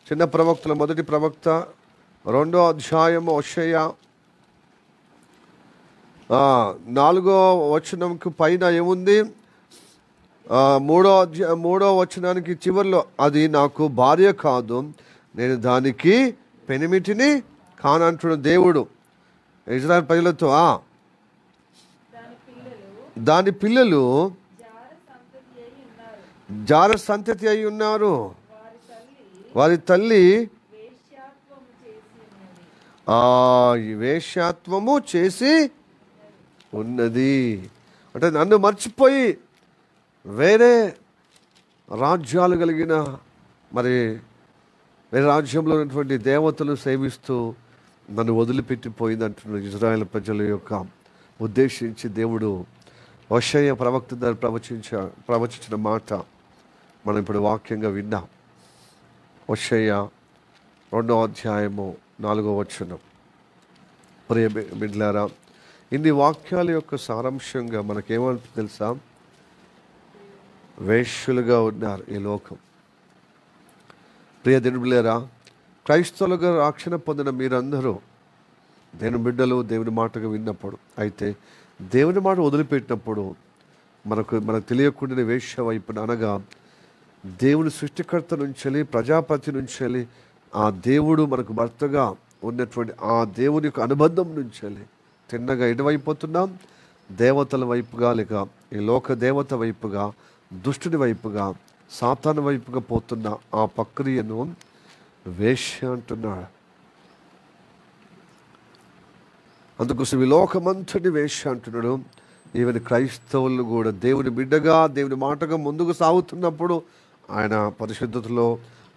చిన్న ప్రవక్తల మొదటి ప్రవక్త. 2వ హోషేయ 4వ పైన ఏముంది? మూడో వచనానికి చివరిలో, అది నాకు భార్య కాదు, నేను దానికి పెనిమిటిని కానంటున్న దేవుడు ఇజ్రాయెల్ ప్రజలతో. దాని పిల్లలు జార సంతతి అయి ఉన్నారు, వారి తల్లి వేశ్యాత్వము చేసి ఉన్నది. అంటే నన్ను మర్చిపోయి వేరే రాజ్యాలు కలిగిన వేరే రాజ్యంలో ఉన్నటువంటి దేవతలు సేవిస్తూ నన్ను వదిలిపెట్టిపోయింది అంటున్న ఇజ్రాయెల్ ప్రజల యొక్క ఉద్దేశించి దేవుడు హోషేయ ప్రవక్త ద్వారా ప్రవచించిన మాట మనం ఇప్పుడు వాక్యంగా విన్నాం. హోషేయ 2వ అధ్యాయము 4వ వచనం. ప్రియ బిడ్డలారా, ఇన్ని వాక్యాల యొక్క సారాంశంగా మనకేమంటుంది తెలుసా? వేశ్యులుగా ఉన్నారు ఈ లోకం. ప్రియ బిడ్డలారా, క్రైస్తవులుగా రక్షణ పొందిన మీరందరూ దేవుని బిడ్డలు దేవుని మాటగా విన్నప్పుడు, అయితే దేవుని మాట వదిలిపెట్టినప్పుడు మనకు తెలియకుండా వేశ్య వైపున, అనగా దేవుని సృష్టికర్త నుంచి, ప్రజాపతి నుంచి, ఆ దేవుడు మనకు భర్తగా ఉన్నటువంటి ఆ దేవుని యొక్క అనుబంధం నుంచి తిన్నగా ఎటువైపోతున్నాం? దేవతల వైపుగా, లేక ఈ లోక దేవత వైపుగా, దుష్టుని వైపుగా, సాతాను వైపుగా పోతున్న ఆ ప్రక్రియను వేశ్య అంటున్నాడు. అందుకోసం ఈ లోకమంతటి వేశ్య అంటున్నాడు. ఈవెన్ క్రైస్తవులు కూడా దేవుని బిడ్డగా, దేవుని మాటగా ముందుకు సాగుతున్నప్పుడు ఆయన పరిశుద్ధతలో,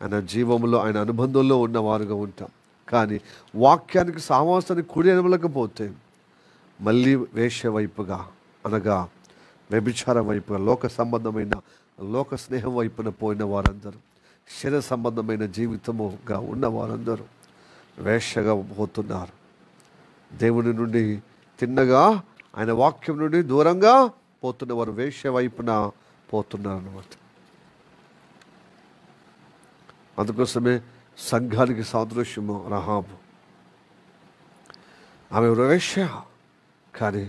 ఆయన జీవంలో, ఆయన అనుబంధంలో ఉన్నవారుగా ఉంటాం. కానీ వాక్యానికి సావాసానికి కుడి ఎనమలకపోతే మళ్ళీ వేశ్య వైపుగా, అనగా వ్యభిచారం వైపుగా, లోక సంబంధమైన లోక స్నేహం వైపున పోయిన వారందరూ, శరీర సంబంధమైన జీవితముగా ఉన్న వారందరూ వేశ్యగా పోతున్నారు. దేవుని నుండి తిన్నగా, ఆయన వాక్యం నుండి దూరంగా పోతున్న వారు వేశ్య వైపున పోతున్నారు అన్నమాట. అందుకోసమే సంఘానికి సాదృశ్యము రహాబు. ఆమె వేశ్య, కానీ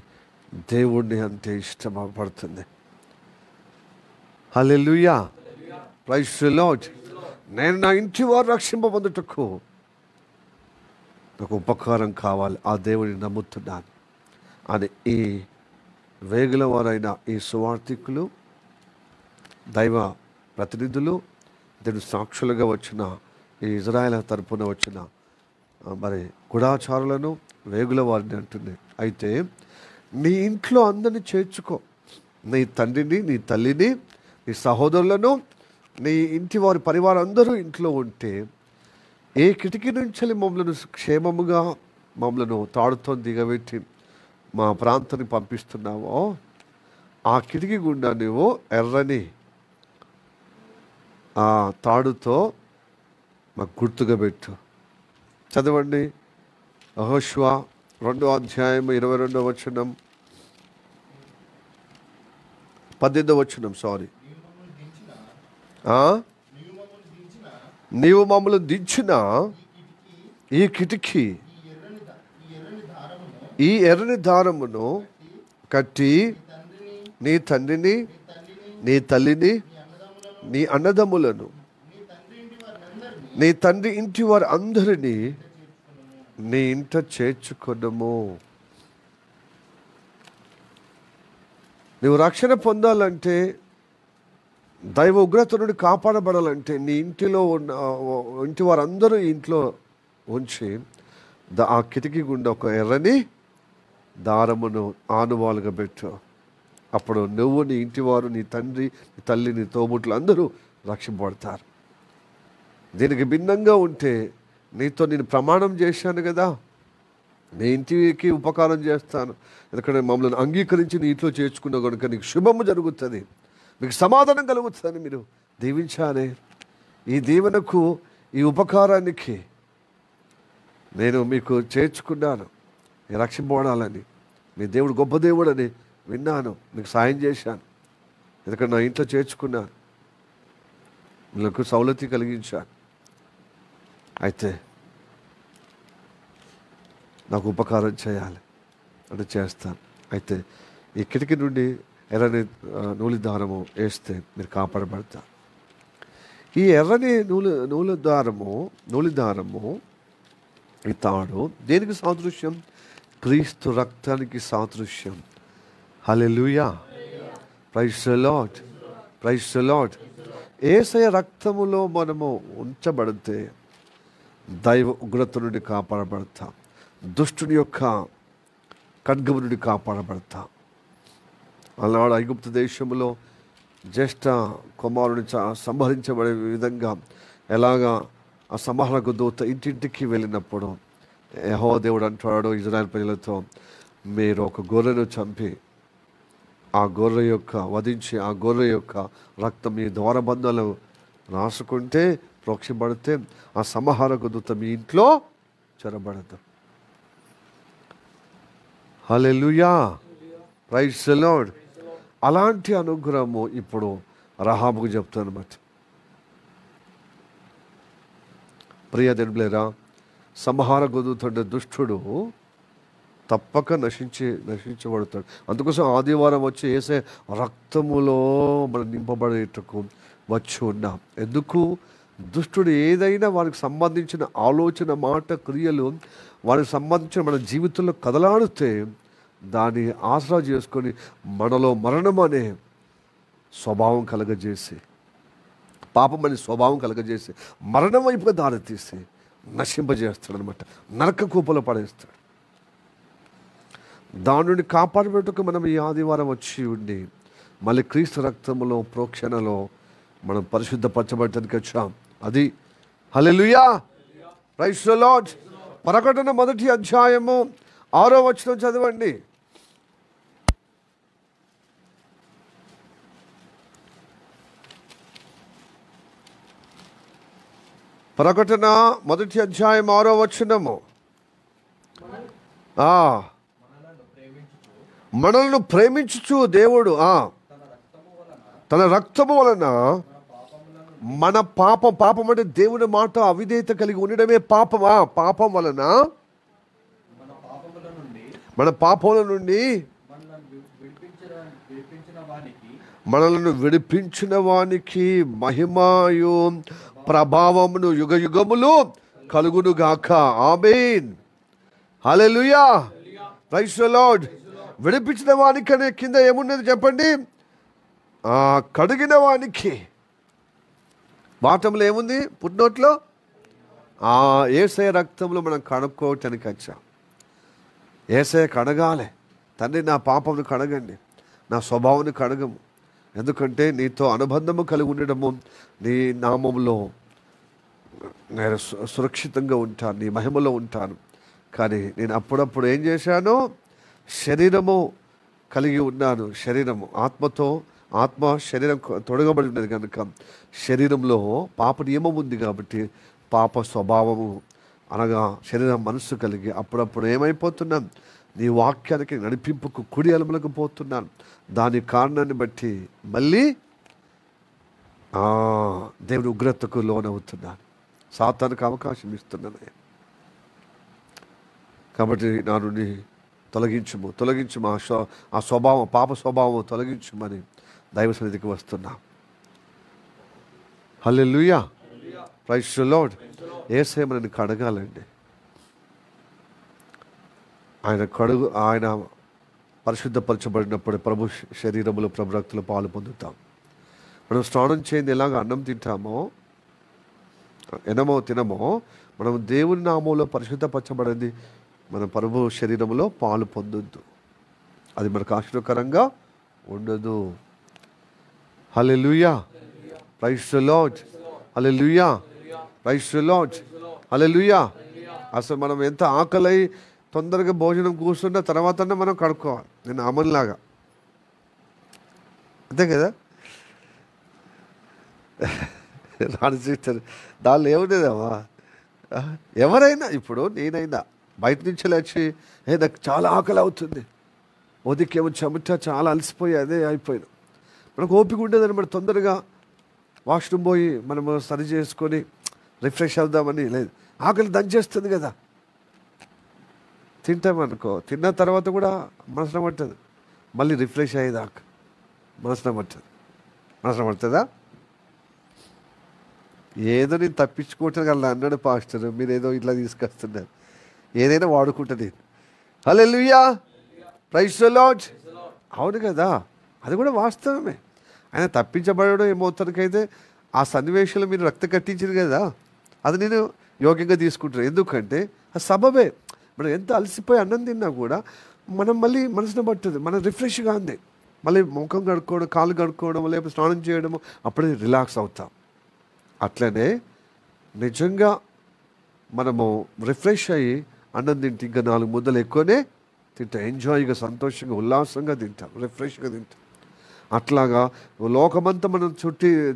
దేవుణ్ణి అంతే ఇష్టపడుతుంది. హల్లెలూయా, ప్రైజ్ ది లార్డ్. నేను నా ఇంటి వారు రక్షింపబొందుటకు నాకు ఉపకారం కావాలి, ఆ దేవుని నమ్ముతున్నాను అని ఈ వేగుల వారైన ఈ సువార్థికులు, దైవ ప్రతినిధులు, దేవుని సాక్షులుగా వచ్చిన ఈ ఇజ్రాయెల్ తరపున వచ్చిన గుడాచారులను, వేగుల వారిని అంటుంది. అయితే నీ ఇంట్లో అందరినీ చేర్చుకో, నీ తండ్రిని, నీ తల్లిని, నీ సహోదరులను, నీ ఇంటి వారి పరివారం అందరూ ఇంట్లో ఉంటే, ఏ కిటికీ నుంచి మమ్మల్ని క్షేమముగా మమ్మల్ని తాడుతో దిగబెట్టి మా ప్రాంతానికి పంపిస్తున్నావో, ఆ కిటికీ గుండా నువ్వు ఎర్రని ఆ తాడుతో మాకు గుర్తుగా పెట్టు. చదవండి, యెహోషువ 2వ అధ్యాయం 22వ వచనం, 18వ వచనం. నీవు మమ్మల్ని దించిన ఈ కిటికీ, ఈ ఎర్రని దారమును కట్టి నీ తండ్రిని, నీ తల్లిని, నీ అన్నదమ్ములను, నీ తండ్రి ఇంటి వారు అందరినీ నీ ఇంట చేర్చుకొనము. నువ్వు రక్షణ పొందాలంటే, దైవ ఉగ్రత నుండి కాపాడబడాలంటే, నీ ఇంటిలో ఉన్న ఇంటి వారందరూ ఇంట్లో ఉంచి ఆ కిటికీ గుండా ఒక ఎర్రని దారమును ఆనువాలుగా పెట్టు. అప్పుడు నువ్వు, నీ ఇంటివారు, నీ తండ్రి, నీ తల్లి, నీ తోబుట్లు అందరూ రక్షింపబడతారు. దీనికి భిన్నంగా ఉంటే, నీతో నేను ప్రమాణం చేశాను కదా, నీ ఇంటికి ఉపకారం చేస్తాను, ఎందుకంటే మమ్మల్ని అంగీకరించి నీ ఇంట్లో చేర్చుకున్నావు కనుక నీకు శుభము జరుగుతుంది, మీకు సమాధానం కలుగుతుందని మీరు దీవించాలి. ఈ దీవెనకు, ఈ ఉపకారానికి నేను మీకు చేర్చుకున్నాను, రక్షింపబడాలని, మీ దేవుడు గొప్ప దేవుడు అని విన్నాను, మీకు సాయం చేశాను, ఎందుకంటే నా ఇంట్లో చేర్చుకున్నాను, మీకు సౌలతి కలిగించాను. అయితే నాకు ఉపకారం చేయాలి అంటే చేస్తాను. అయితే ఈ కిటికీ నుండి ఎర్రని నూలు దారము వేస్తే మీరు కాపాడబడతారు. ఈ ఎర్రని నూలు దారము ఈ తాడు దేనికి సాదృశ్యం? క్రీస్తు రక్తానికి సాదృశ్యం. Hallelujah, praise the Lord, praise the Lord. యేసయ్య రక్తములో మనము ఉంచబడితే దైవ ఉగ్రత నుండి కాపాడబడతాం, దుష్టుని యొక్క ఖడ్గము నుండి కాపాడబడతాం. అలనాడు ఐగుప్తు దేశంలో జ్యేష్ఠ కుమారుని సంహరించబడే విధంగా ఎలాగా ఆ సంహరణకు దూత ఇంటింటికి వెళ్ళినప్పుడు యెహోవా దేవుడు అంటాడు ఇజ్రాయెల్ ప్రజలతో, మీరు ఒక గొర్రెను చంపి ఆ గొర్రె యొక్క వధించి ఆ గొర్రె యొక్క రక్తం మీ ద్వారబంధాలు రాసుకుంటే ప్రోక్షపడితే ఆ సంహారక దూత మీ ఇంట్లో చొరబడదు. హల్లెలూయా, ప్రైజ్ ది లార్డ్. అలాంటి అనుగ్రహము ఇప్పుడు రహాబుకు చెప్తానమాట. ప్రియ దేవులారా, సంహారక దూత దుష్టుడు తప్పక నశించబడతాడు. అందుకోసం ఆదివారం వచ్చి యేసే రక్తములో మనం నింపబడేటకు వచ్చి ఉన్నాం. ఎందుకు? దుష్టుడు ఏదైనా వారికి సంబంధించిన ఆలోచన, మాట, క్రియలు వారికి సంబంధించిన మన జీవితంలో కదలాడితే దాన్ని ఆసరా చేసుకొని మనలో మరణం అనే స్వభావం కలగజేసి, పాపం అనే స్వభావం కలగజేసి మరణం వైపుగా దారితీసి నశింపజేస్తాడు అనమాట. నరక కూపలో పడేస్తాడు. దాని నుండి కాపాడబెట్టుకు మనం ఈ ఆదివారం వచ్చి ఉండి మళ్ళీ క్రీస్తు రక్తములో ప్రోక్షణలో మనం పరిశుద్ధపరచబడటానికి వచ్చాం. అది హల్లెలూయా, ప్రైజ్ ది లార్డ్. ప్రకటన 1వ అధ్యాయము 6వ వచనం చదవండి. ప్రకటన 1వ అధ్యాయం 6వ వచనము. మనల్ని ప్రేమించుచు దేవుడు తన రక్తము వలన మన పాపం అంటే దేవుని మాట అవిధేయత కలిగి ఉండడమే పాపమా? పాపం వలన మన పాపముల నుండి మనలను విడిపించిన వానికి మహిమయు ప్రభావమును యుగ యుగములు కలుగును గాక. ఆమేన్, హల్లెలూయా, ప్రైజ్ ది లార్డ్. విడిపించిన వానికనే కింద ఏమున్నది చెప్పండి? కడిగిన వానికి. బాటంలో ఏముంది? పుట్నోట్లో యేసయ్య రక్తంలో మనం కడుక్కోవటానికి వచ్చాం. యేసయ్య కడగాలి. తండ్రి, నా పాపమును కడగండి, నా స్వభావాన్ని కడగము. ఎందుకంటే నీతో అనుబంధము కలిగి ఉండడము, నీ నామంలో నేను సురక్షితంగా ఉంటాను, నీ మహిమలో ఉంటాను. కానీ నేను అప్పుడప్పుడు ఏం చేశాను? శరీరము కలిగి ఉన్నాను. శరీరము ఆత్మ శరీరం తొడగబడి ఉన్నది కనుక శరీరంలో పాప నియమం ఉంది కాబట్టి పాప స్వభావము అనగా శరీరం మనస్సు కలిగి అప్పుడప్పుడు ఏమైపోతున్నాం? నీ వాక్యానికి నడిపింపుకు కుడి ఎలములకు పోతున్నాను. దాని కారణాన్ని బట్టి మళ్ళీ దేవుని ఉగ్రతకు లోనవుతున్నాను, సాతానుకు అవకాశం ఇస్తున్నాను. కాబట్టి నా నుండి తొలగించుము ఆ స్వభావం, పాప స్వభావం తొలగించుమని దైవ సన్నిధికి వస్తున్నా. హల్లెలూయా, ప్రైజ్ ది లార్డ్. యేసయ్య మనల్ని కడగాలండి. ఆయన పరిశుద్ధపరచబడినప్పుడు ప్రభు శరీరములో, ప్రభు రక్తంలో పాలు పొందుతాం. మనం స్నానం చేయండి ఎలాగ అన్నం తింటామో, తినమో మనం దేవుని నామంలో పరిశుద్ధపరచబడింది మన ప్రభు శరీరంలో పాలు పొందొద్దు. అది మనకు ఆశీర్వకరంగా ఉండదు. Hallelujah, praise the lord. Hallelujah, praise the lord. Hallelujah. అసలు మనం ఎంత ఆకలి తొందరగా భోజనం కూర్చున్న తర్వాత మనం కడుక్కోవాలి. నేను అమన్లాగా అంతే కదా. రాణిస్తారు దానిలో ఏముండేదమ్మా. ఎవరైనా ఇప్పుడు నేనైనా బయట నుంచి వచ్చి నాకు చాలా ఆకలి అవుతుంది, ఉదకేమో చెమట చాలా అలసిపోయి అదే అయిపోయాను, మనకు ఓపిక ఉండేదని మనం తొందరగా వాష్రూమ్ పోయి మనము సరి చేసుకొని రిఫ్రెష్ అవుదామని లేదు. ఆకలి దంచేస్తుంది కదా. తింటామనుకో, తిన్న తర్వాత కూడా మనసు పట్టదు మళ్ళీ రిఫ్రెష్ అయ్యేదాకా. మనసున పడుతుంది. మనసున పడుతుందా? ఏదో నేను తప్పించుకోవటానికి అలా అన్నాడు పాస్టర్, మీరు ఏదో ఇట్లా తీసుకొస్తున్నారు. ఏదైనా వాడుకుంటా నేను. హల్లెలూయా, ప్రైజ్ ది లార్డ్. అవును కదా, అది కూడా వాస్తవమే. ఆయన తప్పించబడడం ఏమవుతానికైతే ఆ సన్నివేశంలో మీరు రక్త కట్టించారు కదా, అది నేను యోగ్యంగా తీసుకుంటాను. ఎందుకంటే ఆ సబబే. మనం ఎంత అలసిపోయి అన్నం తిన్నా కూడా మనం మళ్ళీ మనసున పట్టుతుంది, మనం రిఫ్రెష్గా ఉంది. మళ్ళీ ముఖం కడుక్కోవడం, కాళ్ళు కడుక్కోవడం, లేకపోతే స్నానం చేయడము, అప్పుడే రిలాక్స్ అవుతాం. అట్లనే నిజంగా మనము రిఫ్రెష్ అయ్యి అన్నం తింటే ఇంకా 4 ముద్దలు ఎక్కువనే తింటాం. ఎంజాయ్గా, సంతోషంగా, ఉల్లాసంగా తింటాం, రిఫ్రెష్గా తింటాం. అట్లాగా లోకమంతా మనం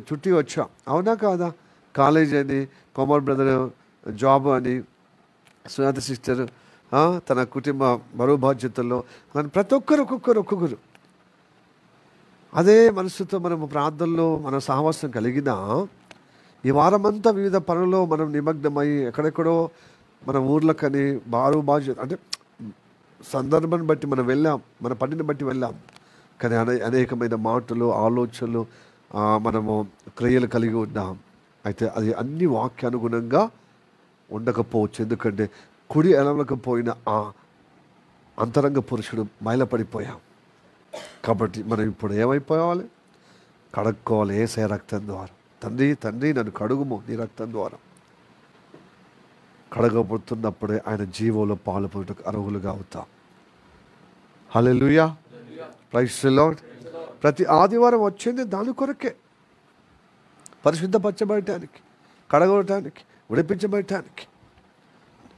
చుట్టి వచ్చాం. అవునా కాదా? కాలేజ్ అని, కొమర్ బ్రదర్ జాబ్ అని, సుజాత సిస్టర్ తన కుటుంబ బరువు బాధ్యతల్లో, ప్రతి ఒక్కరు అదే మనసుతో మనము ప్రార్థనలో మన సహవాసం కలిగినా ఈ వారమంతా వివిధ పనుల్లో మనం నిమగ్నమై ఎక్కడెక్కడో మన ఊర్లకని బాధ్యత అంటే సందర్భాన్ని బట్టి మనం వెళ్ళాం, మన పనిని బట్టి వెళ్ళాం. కానీ అనేకమైన మాటలు, ఆలోచనలు, మనము క్రియలు కలిగి ఉన్నాం. అయితే అది అన్ని వాక్యానుగుణంగా ఉండకపోవచ్చు. ఎందుకంటే కుడి ఎడమలకపోయిన ఆ అంతరంగ పురుషుడు మైలపడిపోయాం. కాబట్టి మనం ఇప్పుడు ఏమైపోవాలి? కడుక్కోవాలి యేసయ్య రక్తం ద్వారా. తండ్రి నన్ను కడుగుము నీ రక్తం ద్వారా. కడగబడుతున్నప్పుడే ఆయన జీవంలో పాలు పొందుటకు అర్హులుగా అవుతాం. హల్లెలూయా, ప్రైజ్ ది లార్డ్. ప్రతి ఆదివారం వచ్చింది దాని కొరకే, పరిశుద్ధపరచబడటానికి, కడగబడటానికి, విడిపించబడటానికి,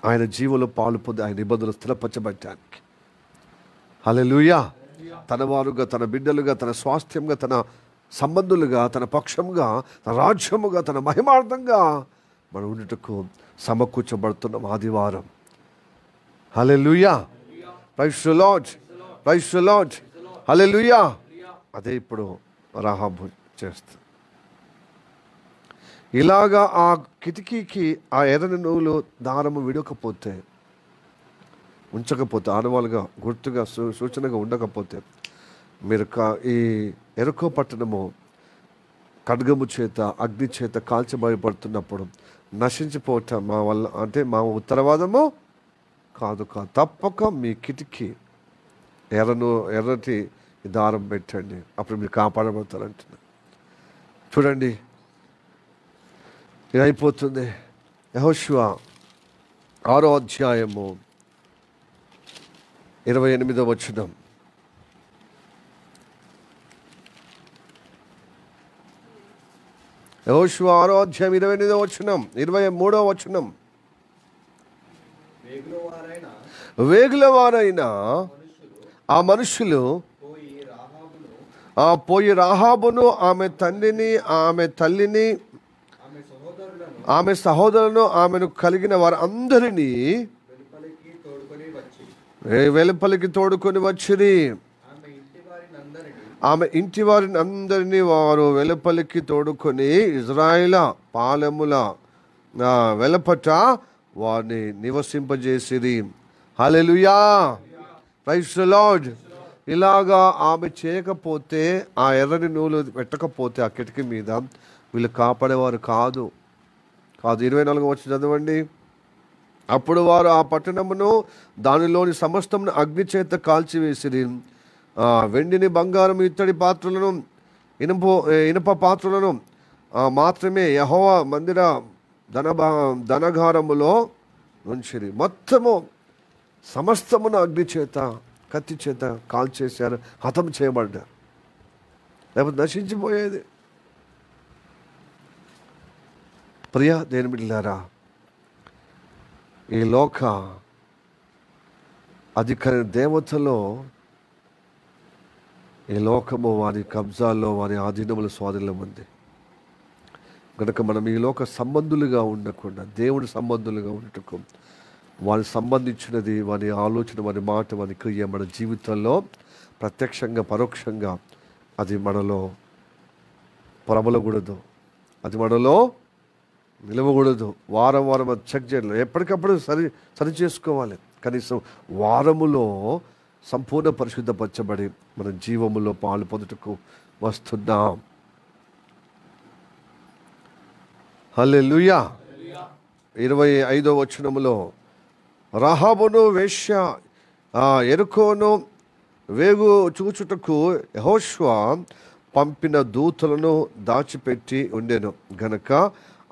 ఆయన జీవంలో పాలు పొంది ఆయన నిబంధనలు స్థిరపరచబడటానికి. హల్లెలూయా. తన వారుగా, తన బిడ్డలుగా, తన స్వాస్థ్యంగా, తన సంబంధులుగా, తన పక్షంగా, తన రాజ్యముగా, తన మహిమార్థంగా మనం ఉండుటకు సమకూర్చబడుతున్నాం ఆదివారం. Hallelujah, praise the Lord, praise the lord, hallelujah. అదే ఇప్పుడు రాహాబు చేస్తుంది. ఇలాగా ఆ కిటికీకి ఆ ఎర్రని నూలు దారము విడకపోతే, ఉంచకపోతే, ఆనవాళ్ళుగా గుర్తుగా సూచనగా ఉండకపోతే, మీరు ఈ ఎరుకో పట్టణము ఖడ్గము చేత, అగ్ని చేత కాల్చబడిపడుతున్నప్పుడు నశించిపోవటం మా వల్ల, అంటే మా ఉత్తరవాదము కాదు. తప్పక మీ కిటికీ ఎర్రటి దారం పెట్టండి, అప్పుడు మీరు కాపాడబడతారంటున్నారు. చూడండి, ఇది అయిపోతుంది. యెహోషువ 6వ అధ్యాయము 28వ వచనం. యెహోషువ 6వ అధ్యాయం 28వ వచనం, 23వ వచనం. వేగులవారైన ఆ మనుషులు పోయి రాహాబును, ఆమె తండ్రిని, ఆమె తల్లిని, ఆమె సహోదరులను, ఆమెను కలిగిన వారు అందరినీ వెలుపలికి తోడుకొని వచ్చిరి. ఆమె ఇంటి వారిని అందరినీ వారు వెలుపలికి తోడుకొని ఇజ్రాయేలు పాలెముల వెలుపట వారిని నివసింపజేసిరి. హల్లెలూయా, ప్రైజ్ ది లార్డ్. ఇలాగా ఆమె చేయకపోతే, ఆ ఎర్రని నూలు పెట్టకపోతే ఆ కిటికీ మీద, వీళ్ళు కాపాడేవారు కాదు. 24వ వచనం చదవండి. అప్పుడు వారు ఆ పట్టణమును దానిలోని సమస్తమును అగ్ని చేత కాల్చివేసిరి. వెండిని, బంగారం, ఇత్తడి పాత్రలను, ఇనుప పాత్రలను మాత్రమే యెహోవా మందిర ధనగారములో ఉంచిరి. మొత్తము సమస్తమును అగ్ని చేత, కత్తి చేత కాల్చేశారు, హతం చేయబడ్డారు, లేకపోతే నశించిపోయేది. ప్రియ దేవుని బిడ్డలారా, ఈ లోక అధికారి దేవతలో, ఈ లోకము వారి కబ్జాల్లో, వారి ఆధీనముల స్వాధీనంలో ఉంది కనుక మనం ఈ లోక సంబంధులుగా ఉండకుండా దేవుడి సంబంధులుగా ఉండటకు, వారికి సంబంధించినది, వారి ఆలోచన, వారి మాట, వారి క్రియ మన జీవితంలో ప్రత్యక్షంగా, పరోక్షంగా అది మనలో ప్రబలకూడదు, అది మనలో నిలవకూడదు. వారం అది చెక్ చేయాలి, ఎప్పటికప్పుడు సరి చేసుకోవాలి. కనీసం వారములో సంపూర్ణ పరిశుద్ధపరచబడి మన జీవములో పాలు పొందుటకు వస్తున్నాం. హల్లెలూయా. 25వ వచనములో రహాబును వేశ్య యెరికోను వేగు చూచుటకు యెహోషువ పంపిన దూతలను దాచిపెట్టి ఉండెను గనక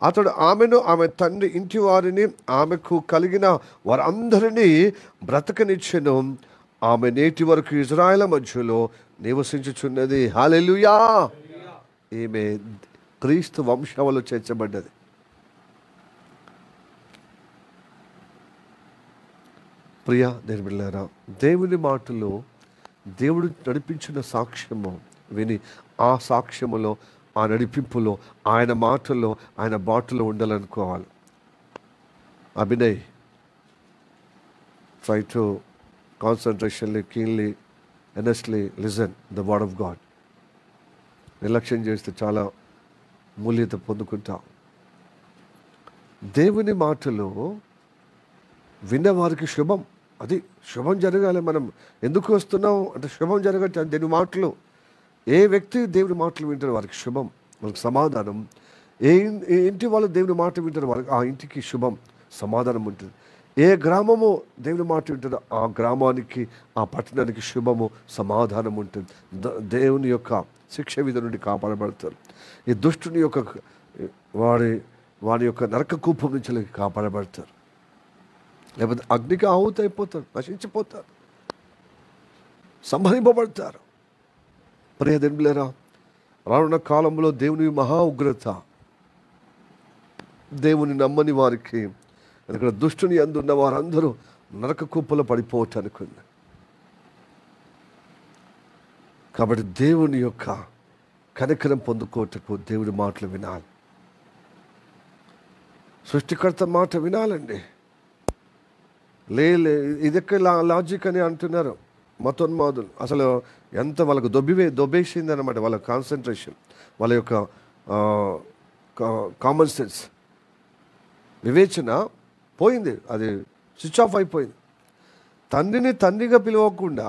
అతడు ఆమెను, ఆమె తండ్రి ఇంటి వారిని, ఆమెకు కలిగిన వారందరినీ బ్రతకనిచ్చెను. ఆమె నేటి వరకు ఇజ్రాయేల్ మధ్యలో నివసించుచున్నది. హల్లెలూయా. ఈమె క్రీస్తు వంశంలో చేర్చబడ్డది. ప్రియ దేవుని బిడ్డలారా, దేవుని మాటలు దేవుడు నడిపించిన సాక్ష్యము విని ఆ సాక్ష్యములో, ఆ నడిపింపులో, ఆయన మాటల్లో, ఆయన బాటలో ఉండాలనుకోవాలి. Abhinay, try to concentratedly, keenly, earnestly listen the word of God. నిర్లక్ష్యం చేస్తే చాలా మూల్యత పొందుకుంటాం. దేవుని మాటలు విన్నవారికి శుభం. అది శుభం జరగాలి. మనం ఎందుకు వస్తున్నాం అంటే శుభం జరగట్టు. దేవుని మాటలు, ఏ వ్యక్తి దేవుని మాటలు వింటారో వారికి శుభం, వాళ్ళకి సమాధానం. ఏ ఇంటి వాళ్ళు దేవుని మాట వింటారో వారికి ఆ ఇంటికి శుభం, సమాధానం ఉంటుంది. ఏ గ్రామము దేవుని మాట వింటారో ఆ గ్రామానికి, ఆ పట్టణానికి శుభము, సమాధానం ఉంటుంది. దేవుని యొక్క శిక్ష విధి నుండి కాపాడబడతారు. ఈ దుష్టుని యొక్క వాడి యొక్క నరక కూపం నుంచి కాపాడబడతారు. లేకపోతే అగ్నికి ఆహుతి అయిపోతారు, నశించిపోతారు, సంహరింపబడతారు. ప్రియ దేవులారా, రానున్న కాలంలో దేవుని మహా ఉగ్రత దేవుని నమ్మని వారికి, ఇక్కడ దుష్టుని అందున్న వారందరూ నరక కూపలో పడిపోవటానికి ఉంది. కాబట్టి దేవుని యొక్క కనికరం పొందుకోవటకు దేవుడి మాటలు వినాలి. సృష్టికర్త మాట వినాలండి. ఇదెక్క లాజిక్ అని అంటున్నారు మతోన్మాదులు. అసలు ఎంత వాళ్ళకు దొబ్బేసింది అనమాట. వాళ్ళ కాన్సన్ట్రేషన్, వాళ్ళ యొక్క కామన్ సెన్స్, వివేచన పోయింది. అది స్విచ్ ఆఫ్ అయిపోయింది. తండ్రిని తండ్రిగా పిలవకుండా,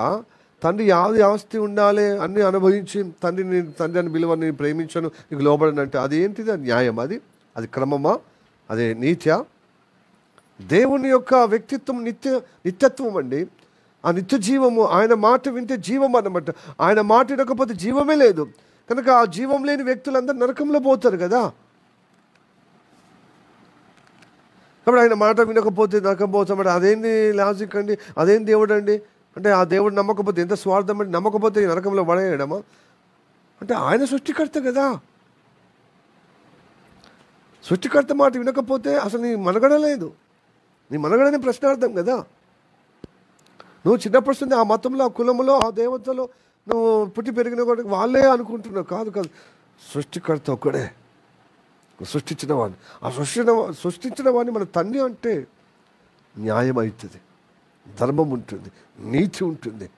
తండ్రి యాది ఆస్తి ఉండాలి అన్నీ అనుభవించి తండ్రి అని పిలువని ప్రేమించను, నీకు లోబడనంటే అది ఏంటిది? అది న్యాయం? అది క్రమమా? అదే నీత్యా? దేవుని యొక్క వ్యక్తిత్వం నిత్యత్వం అండి. ఆ నిత్య జీవము, ఆయన మాట వింటే జీవం అన్నమాట. ఆయన మాట వినకపోతే జీవమే లేదు. కనుక ఆ జీవం లేని వ్యక్తులందరూ నరకంలో పోతారు కదా. కాబట్టి ఆయన మాట వినకపోతే నరకం పోతామంటే అదేంది లాజిక్ అండి? అదేం దేవుడు అండి? అంటే ఆ దేవుడు నమ్మకపోతే ఎంత స్వార్థం అండి? నమ్మకపోతే ఈ నరకంలో పడేయడమా? అంటే ఆయన సృష్టికర్త కదా. సృష్టికర్త మాట వినకపోతే అసలు నీ మనుగడ లేదు. నీ మనుగడని ప్రశ్నార్థం కదా. నువ్వు చిన్నప్పుడు ఆ మతంలో, ఆ కులంలో, ఆ దేవతలో నువ్వు పుట్టి పెరిగిన కూడా వాళ్ళే అనుకుంటున్నావు. కాదు. సృష్టికర్త ఒక్కడే, సృష్టించిన వాడిని. ఆ సృష్టించిన వాడిని మన తండ్రి అంటే న్యాయం అవుతుంది, ధర్మం ఉంటుంది, నీతి ఉంటుంది.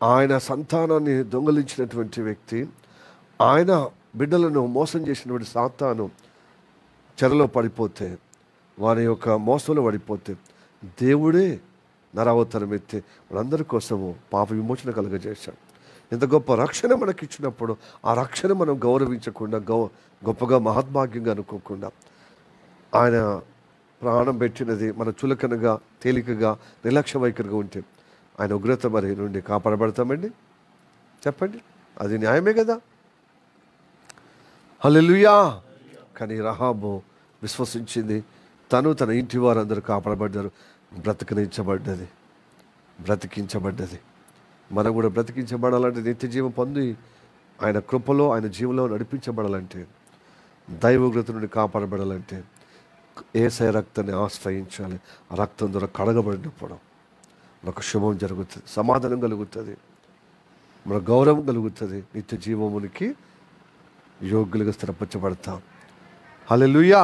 ఆయన సంతానాన్ని దొంగలించినటువంటి వ్యక్తి, ఆయన బిడ్డలను మోసం చేసినటువంటి సాతాను చెరలో పడిపోతే, వారి యొక్క మోసంలో పడిపోతే దేవుడే నరావతారం ఎత్తి వాళ్ళందరి కోసము పాప విమోచన కలుగజేశాడు. ఎంత గొప్ప రక్షణ మనకి ఇచ్చినప్పుడు ఆ రక్షణ మనం గౌరవించకుండా, గొప్పగా మహద్భాగ్యంగా అనుకోకుండా, ఆయన ప్రాణం పెట్టినది మన చులకనగా, తేలికగా, నిర్లక్ష్య వైఖరిగా ఉంటే ఆయన ఉగ్రత మరి నుండి కాపాడబడతామండి? చెప్పండి, అది న్యాయమే కదా. హల్లెలూయా. కానీ రహాబు విశ్వసించింది, తన ఇంటి వారందరూ కాపాడబడ్డారు, బ్రతికించబడ్డది. మనం కూడా బ్రతికించబడాలంటే, నిత్య జీవం పొంది ఆయన కృపలో, ఆయన జీవంలో నడిపించబడాలంటే, దైవోగ్రత నుండి కాపాడబడాలంటే యేసయ్య రక్తాన్ని ఆశ్రయించాలి. ఆ రక్తం ద్వారా కడగబడినప్పుడు మనకు శుభం జరుగుతుంది, సమాధానం కలుగుతుంది, మన గౌరవం కలుగుతుంది, నిత్య జీవమునికి యోగ్యులుగా స్థిరపరచబడతాం. హల్లెలూయా.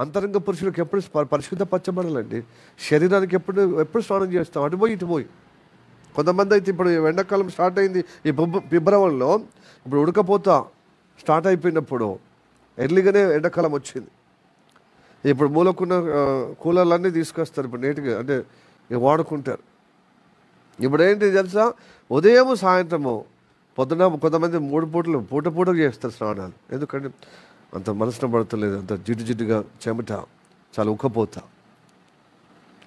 అంతరంగ పురుషులకు ఎప్పుడు పరిశుద్ధపరచబడాలండి. శరీరానికి ఎప్పుడు స్నానం చేస్తాం? అటు పోయి కొంతమంది అయితే ఇప్పుడు ఎండాకాలం స్టార్ట్ అయింది ఈ ఫిబ్రవరిలో, ఇప్పుడు ఉడకపోతా స్టార్ట్ అయిపోయినప్పుడు ఎర్లీగానే ఎండాకాలం వచ్చింది. ఇప్పుడు మూలకున్న కూలర్లన్నీ తీసుకొస్తారు ఇప్పుడు నీట్గా, అంటే వాడుకుంటారు. ఇప్పుడు ఏంటి తెలుసా, ఉదయం సాయంత్రము పొద్దున కొంతమంది 3 పూటలు పూట చేస్తారు స్నానాలు. ఎందుకంటే అంత మనసున పడతలేదు, అంత జిడ్డుగా చెమట, చాలా ఉక్కపోత.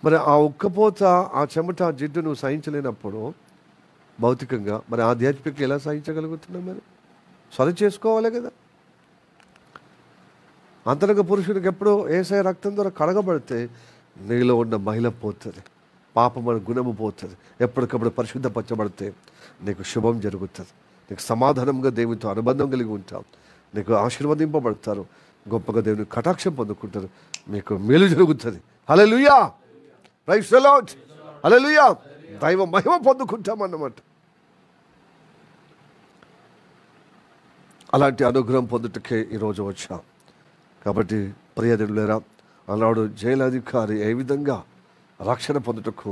మరి ఆ ఉక్కపోత, ఆ చెమట, ఆ జిడ్డు నువ్వు సహించలేనప్పుడు భౌతికంగా, మరి ఆధ్యాత్మికంగా ఎలా సహించగలుగుతున్నావు? మరి సరి చేసుకోవాలి కదా. అంతరంగ పురుషునికి ఎప్పుడో యేసయ్య రక్తం ద్వారా కడగబడితే నీలో ఉన్న మహిళ పోతుంది, పాపమైన గుణము పోతుంది. ఎప్పటికప్పుడు పరిశుద్ధపరచబడితే నీకు శుభం జరుగుతుంది, నీకు సమాధానంగా దేవునితో అనుబంధం కలిగి ఉంటావు, నీకు ఆశీర్వదింపబడతారు, గొప్పగా దేవుని కటాక్షం పొందుకుంటారు, మీకు మేలు జరుగుతుంది. హల్లెలూయా, ప్రైజ్ ది లార్డ్, హల్లెలూయా. దైవ మహిమ పొందుకుంటామన్నమాట. అలాంటి అనుగ్రహం పొందుటకే ఈరోజు వచ్చాం. కాబట్టి ప్రియదేవులారా, ఆనాడు జైలధికారి ఏ విధంగా రక్షణ పొందుటకు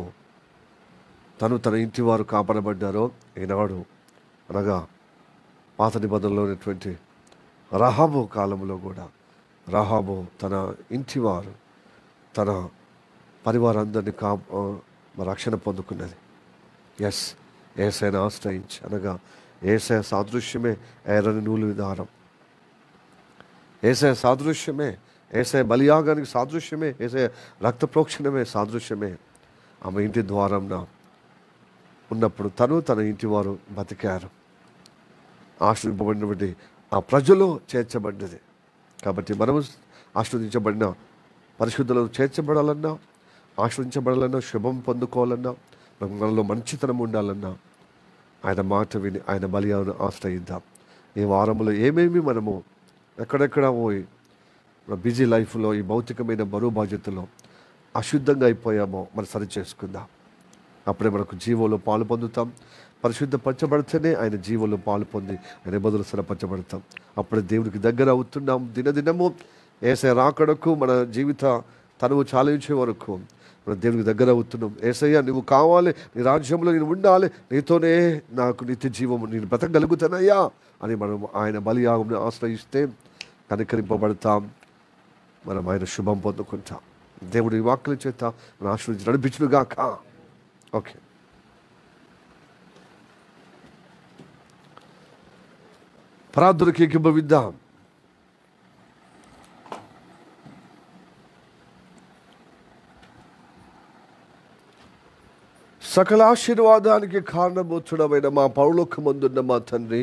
తన ఇంటి వారు కాపాడబడ్డారో, ఈనాడు అనగా పాత నిబంధనలో ఉన్నటువంటి రహాబు కాలంలో కూడా రహాబు తన ఇంటి వారు, తన పరివారందరినీ రక్షణ పొందుకున్నది. ఎస్, యేసయ్యను ఆశ్రయించి, అనగా యేసయ్య సాదృశ్యమే ఎర్రని నూలు దారం, యేసయ్య సాదృశ్యమే, యేసయ్య బలియాగానికి సాదృశ్యమే, యేసయ్య రక్త ప్రోక్షణమే సాదృశ్యమే. ఆమె ఇంటి ద్వారంన ఉన్నప్పుడు తన ఇంటి వారు బతికారు, ఆశ్రయింపబడినటువంటి ఆ ప్రజలు చేర్చబడినది. కాబట్టి మనము ఆశ్రయించబడిన పరిశుద్ధులను చేర్చబడాలన్నా, ఆశ్రయించబడాలన్నా, శుభం పొందుకోవాలన్నా, మనలో మంచితనం ఉండాలన్నా ఆయన మాట విని ఆయన బలియాను ఆశ్రయిద్దాం. ఈ వారంలో ఏమేమి మనము ఎక్కడెక్కడ పోయి బిజీ లైఫ్లో, ఈ భౌతికమైన బరువు బాధ్యతలో అశుద్ధంగా అయిపోయామో మనం సరి చేసుకుందాం. అప్పుడే మనకు జీవంలో పాలు పొందుతాం. పరిశుద్ధపరచబడితేనే ఆయన జీవంలో పాలు పొంది ఆయన బదులు సరపరచబడతాం. అప్పుడే దేవుడికి దగ్గర అవుతున్నాం. దినదినము యేసయ్య రాకడకు మన జీవిత తనువు చాలించే వరకు మన దేవుడికి దగ్గర అవుతున్నాం. యేసయ్య నువ్వు కావాలి, నీ రాజ్యంలో నేను ఉండాలి, నీతోనే నాకు నిత్య జీవము, నేను బ్రతకగలుగుతానయ్యా అని మనం ఆయన బలియాగంను ఆశ్రయిస్తే కనికరింపబడతాం, మనం ఆయన శుభం పొందుకుంటాం. దేవుడి వాక్కుల చేత మన ఆశ్రయించి నడిపించునుగాక. ఓకే, ప్రార్థనకి ఏకీభవిద్దాం. సకల ఆశీర్వాదానికి కారణభూతుడమైన మా పరలోకమందున్న మా తండ్రి,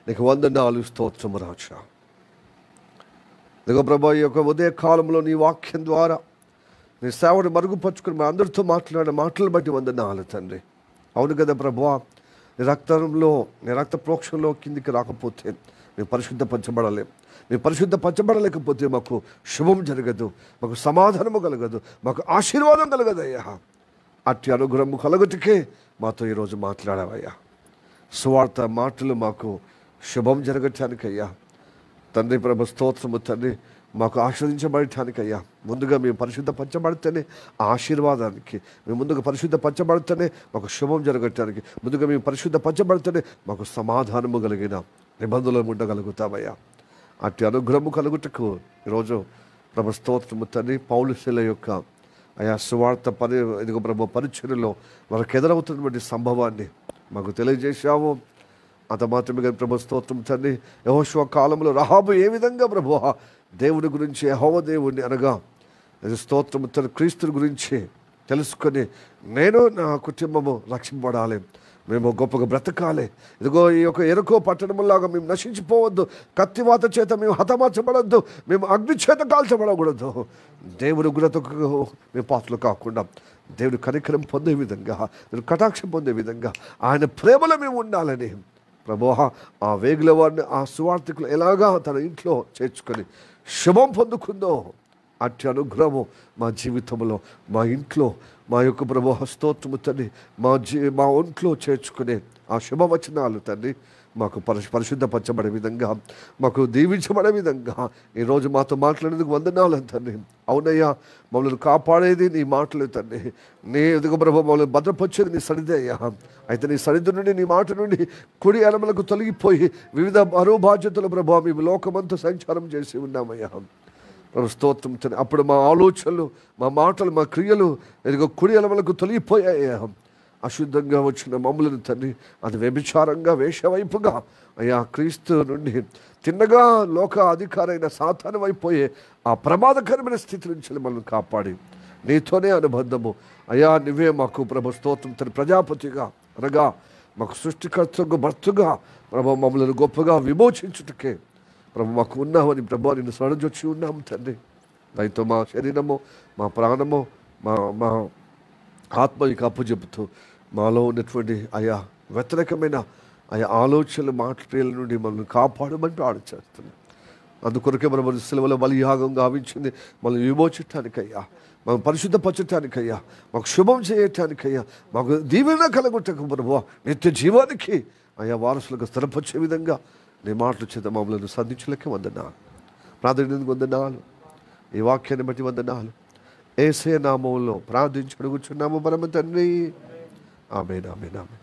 నీకు వందనాలు, స్తోత్రము రాజా. ఇదిగో ప్రభా, ఈ యొక్క ఉదయ కాలంలో నీ వాక్యం ద్వారా నీ సేవను మరుగుపరుచుకుని మా అందరితో మాట్లాడిన మాటలు బట్టి వందనాలు తండ్రి. అవును కదా ప్రభువా, నీ రక్తంలో, నీ రక్త ప్రోక్షంలో కిందికి రాకపోతే మేము పరిశుద్ధపరచబడలేం. మేము పరిశుద్ధపరచబడలేకపోతే మాకు శుభం జరగదు, మాకు సమాధానము కలగదు, మాకు ఆశీర్వాదం కలగదయ్యా. అట్టి అనుగ్రహము కలగటికే మాతో ఈరోజు మాట్లాడావయ్యా. సువార్త మాటలు మాకు శుభం జరగటానికయ్యా తండ్రి. ప్రభు స్తోత్రము తండ్రి, మాకు ఆశీర్వదించబడటానికయ్యా. ముందుగా మేము పరిశుద్ధపరచబడితేనే ఆ ఆశీర్వాదానికి, మేము ముందుగా పరిశుద్ధపరచబడితేనే మాకు శుభం జరగటానికి, ముందుగా మేము పరిశుద్ధపరచబడితేనే మాకు సమాధానము కలిగిన నిబంధనలు ఉండగలుగుతామయ్యా. అట్టి అనుగ్రహము కలుగుటకు ఈరోజు ప్రభు స్తోత్రము తండ్రి, పౌలు శీల యొక్క ఆయా సువార్త ఇదిగో ప్రభు పరిచర్యలో మనకు ఎదురవుతున్నటువంటి సంభవాన్ని మాకు తెలియజేశావు. అంత మాత్రమే కానీ ప్రభు స్తోత్రం తండ్రి, యెహోషువ కాలంలో రహాబు ఏ విధంగా ప్రభు దేవుడి గురించి, యెహోవా దేవుడిని అనగా స్తోత్రము తండ్రి క్రీస్తు గురించి తెలుసుకొని నేను నా కుటుంబము రక్షింపబడాలి, మేము గొప్పగా బ్రతకాలి. ఇదిగో ఈ యొక్క ఎరుకో పట్టణంలాగా మేము నశించిపోవద్దు, కత్తివాత చేత మేము హతమార్చబడద్దు, మేము అగ్ని చేత కాల్చబడకూడదు. దేవుడి ఉగ్రతకు మేము పాత్రలు కాకుండా దేవుడి కనికరం పొందే విధంగా, దేవుడి కటాక్షం పొందే విధంగా ఆయన ప్రేమలో మేము ఉండాలని ప్రభువా, ఆ వేగుల వారిని, ఆ సువార్థికులు ఎలాగా తన ఇంట్లో చేర్చుకొని శుభం పొందుకుందో అట్టి అనుగ్రహము మా జీవితంలో, మా ఇంట్లో, మా యొక్క ప్రభు స్తోత్రము తండ్రి, మా ఒంట్లో చేర్చుకునే ఆ శుభవచనాలు తండ్రి మాకు పరిశుద్ధపరచబడే విధంగా, మాకు దీవించబడే విధంగా ఈరోజు మాతో మాట్లాడేందుకు వందనాలు తండ్రి. అవునయ్యా, మమ్మల్ని కాపాడేది నీ మాటలు తండ్రి. నీ ఎదుగు ప్రభు మమ్మల్ని భద్రపరిచేది నీ సన్నిధి అయ్యా. అయితే నీ సన్నిధి నుండి, నీ మాట నుండి కుడి ఎడమలకు తొలగిపోయి వివిధ బరువు బాధ్యతలు ప్రభు మేము లోకమంతా సంచారం చేసి ఉన్నామయ్యా. స్తోత్రం తండ్రి. అప్పుడు మా ఆలోచనలు, మా మాటలు, మా క్రియలు ఎదుగు కుడి ఎడమలకు తొలగిపోయాయ్యా. అశుద్ధంగా వచ్చిన మమ్ములను తండ్రి అది వ్యభిచారంగా వేషవైపుగా అయ్యా క్రీస్తు నుండి తిన్నగా లోక అధికారైన సాతాను వైపోయే ఆ ప్రమాదకరమైన స్థితి నుంచి మనల్ని కాపాడి నీతోనే అనుబంధము అయ్యా నువ్వే మాకు ప్రభు స్తోత్రం తన ప్రజాపతిగా అనగా మాకు సృష్టికర్తకు భర్తగా ప్రభు మమ్మల్ని గొప్పగా విమోచించుటకే ప్రభు మాకు ఉన్నామని ప్రభు నిన్ను సడజొచ్చి ఉన్నాము తండ్రి. దయతో మా శరీరము మా ప్రాణము మా మా ఆత్మకి అప్పచెబుతూ మాలో ఉన్నటువంటి ఆయా వ్యతిరేకమైన ఆయా ఆలోచనలు మాటల నుండి మనల్ని కాపాడమని ప్రార్థిస్తున్నాం. అందుకొరకే మనం సెలవుల బలియాగం గావించింది మనం విమోచించటానికయ్యా, మనం పరిశుద్ధపరచటానికయ్యా, మాకు శుభం చేయటానికయ్యా, మాకు దీవెన కలగొట్టకు ప్రభువా, నిత్య జీవానికి ఆయా వారసులకు స్థిరపరిచే విధంగా నీ మాటలు చేత మమ్మల్ని సంధించలేక వందనాలు, ప్రాధాన్యతకు వందనాలు, ఈ వాక్యాన్ని బట్టి వందనాలు. యేసయ్య నామములో ప్రార్థించి అడుగుచున్నాము పరమ తండ్రి. ఆమేన్, ఆమేన్, ఆమేన్.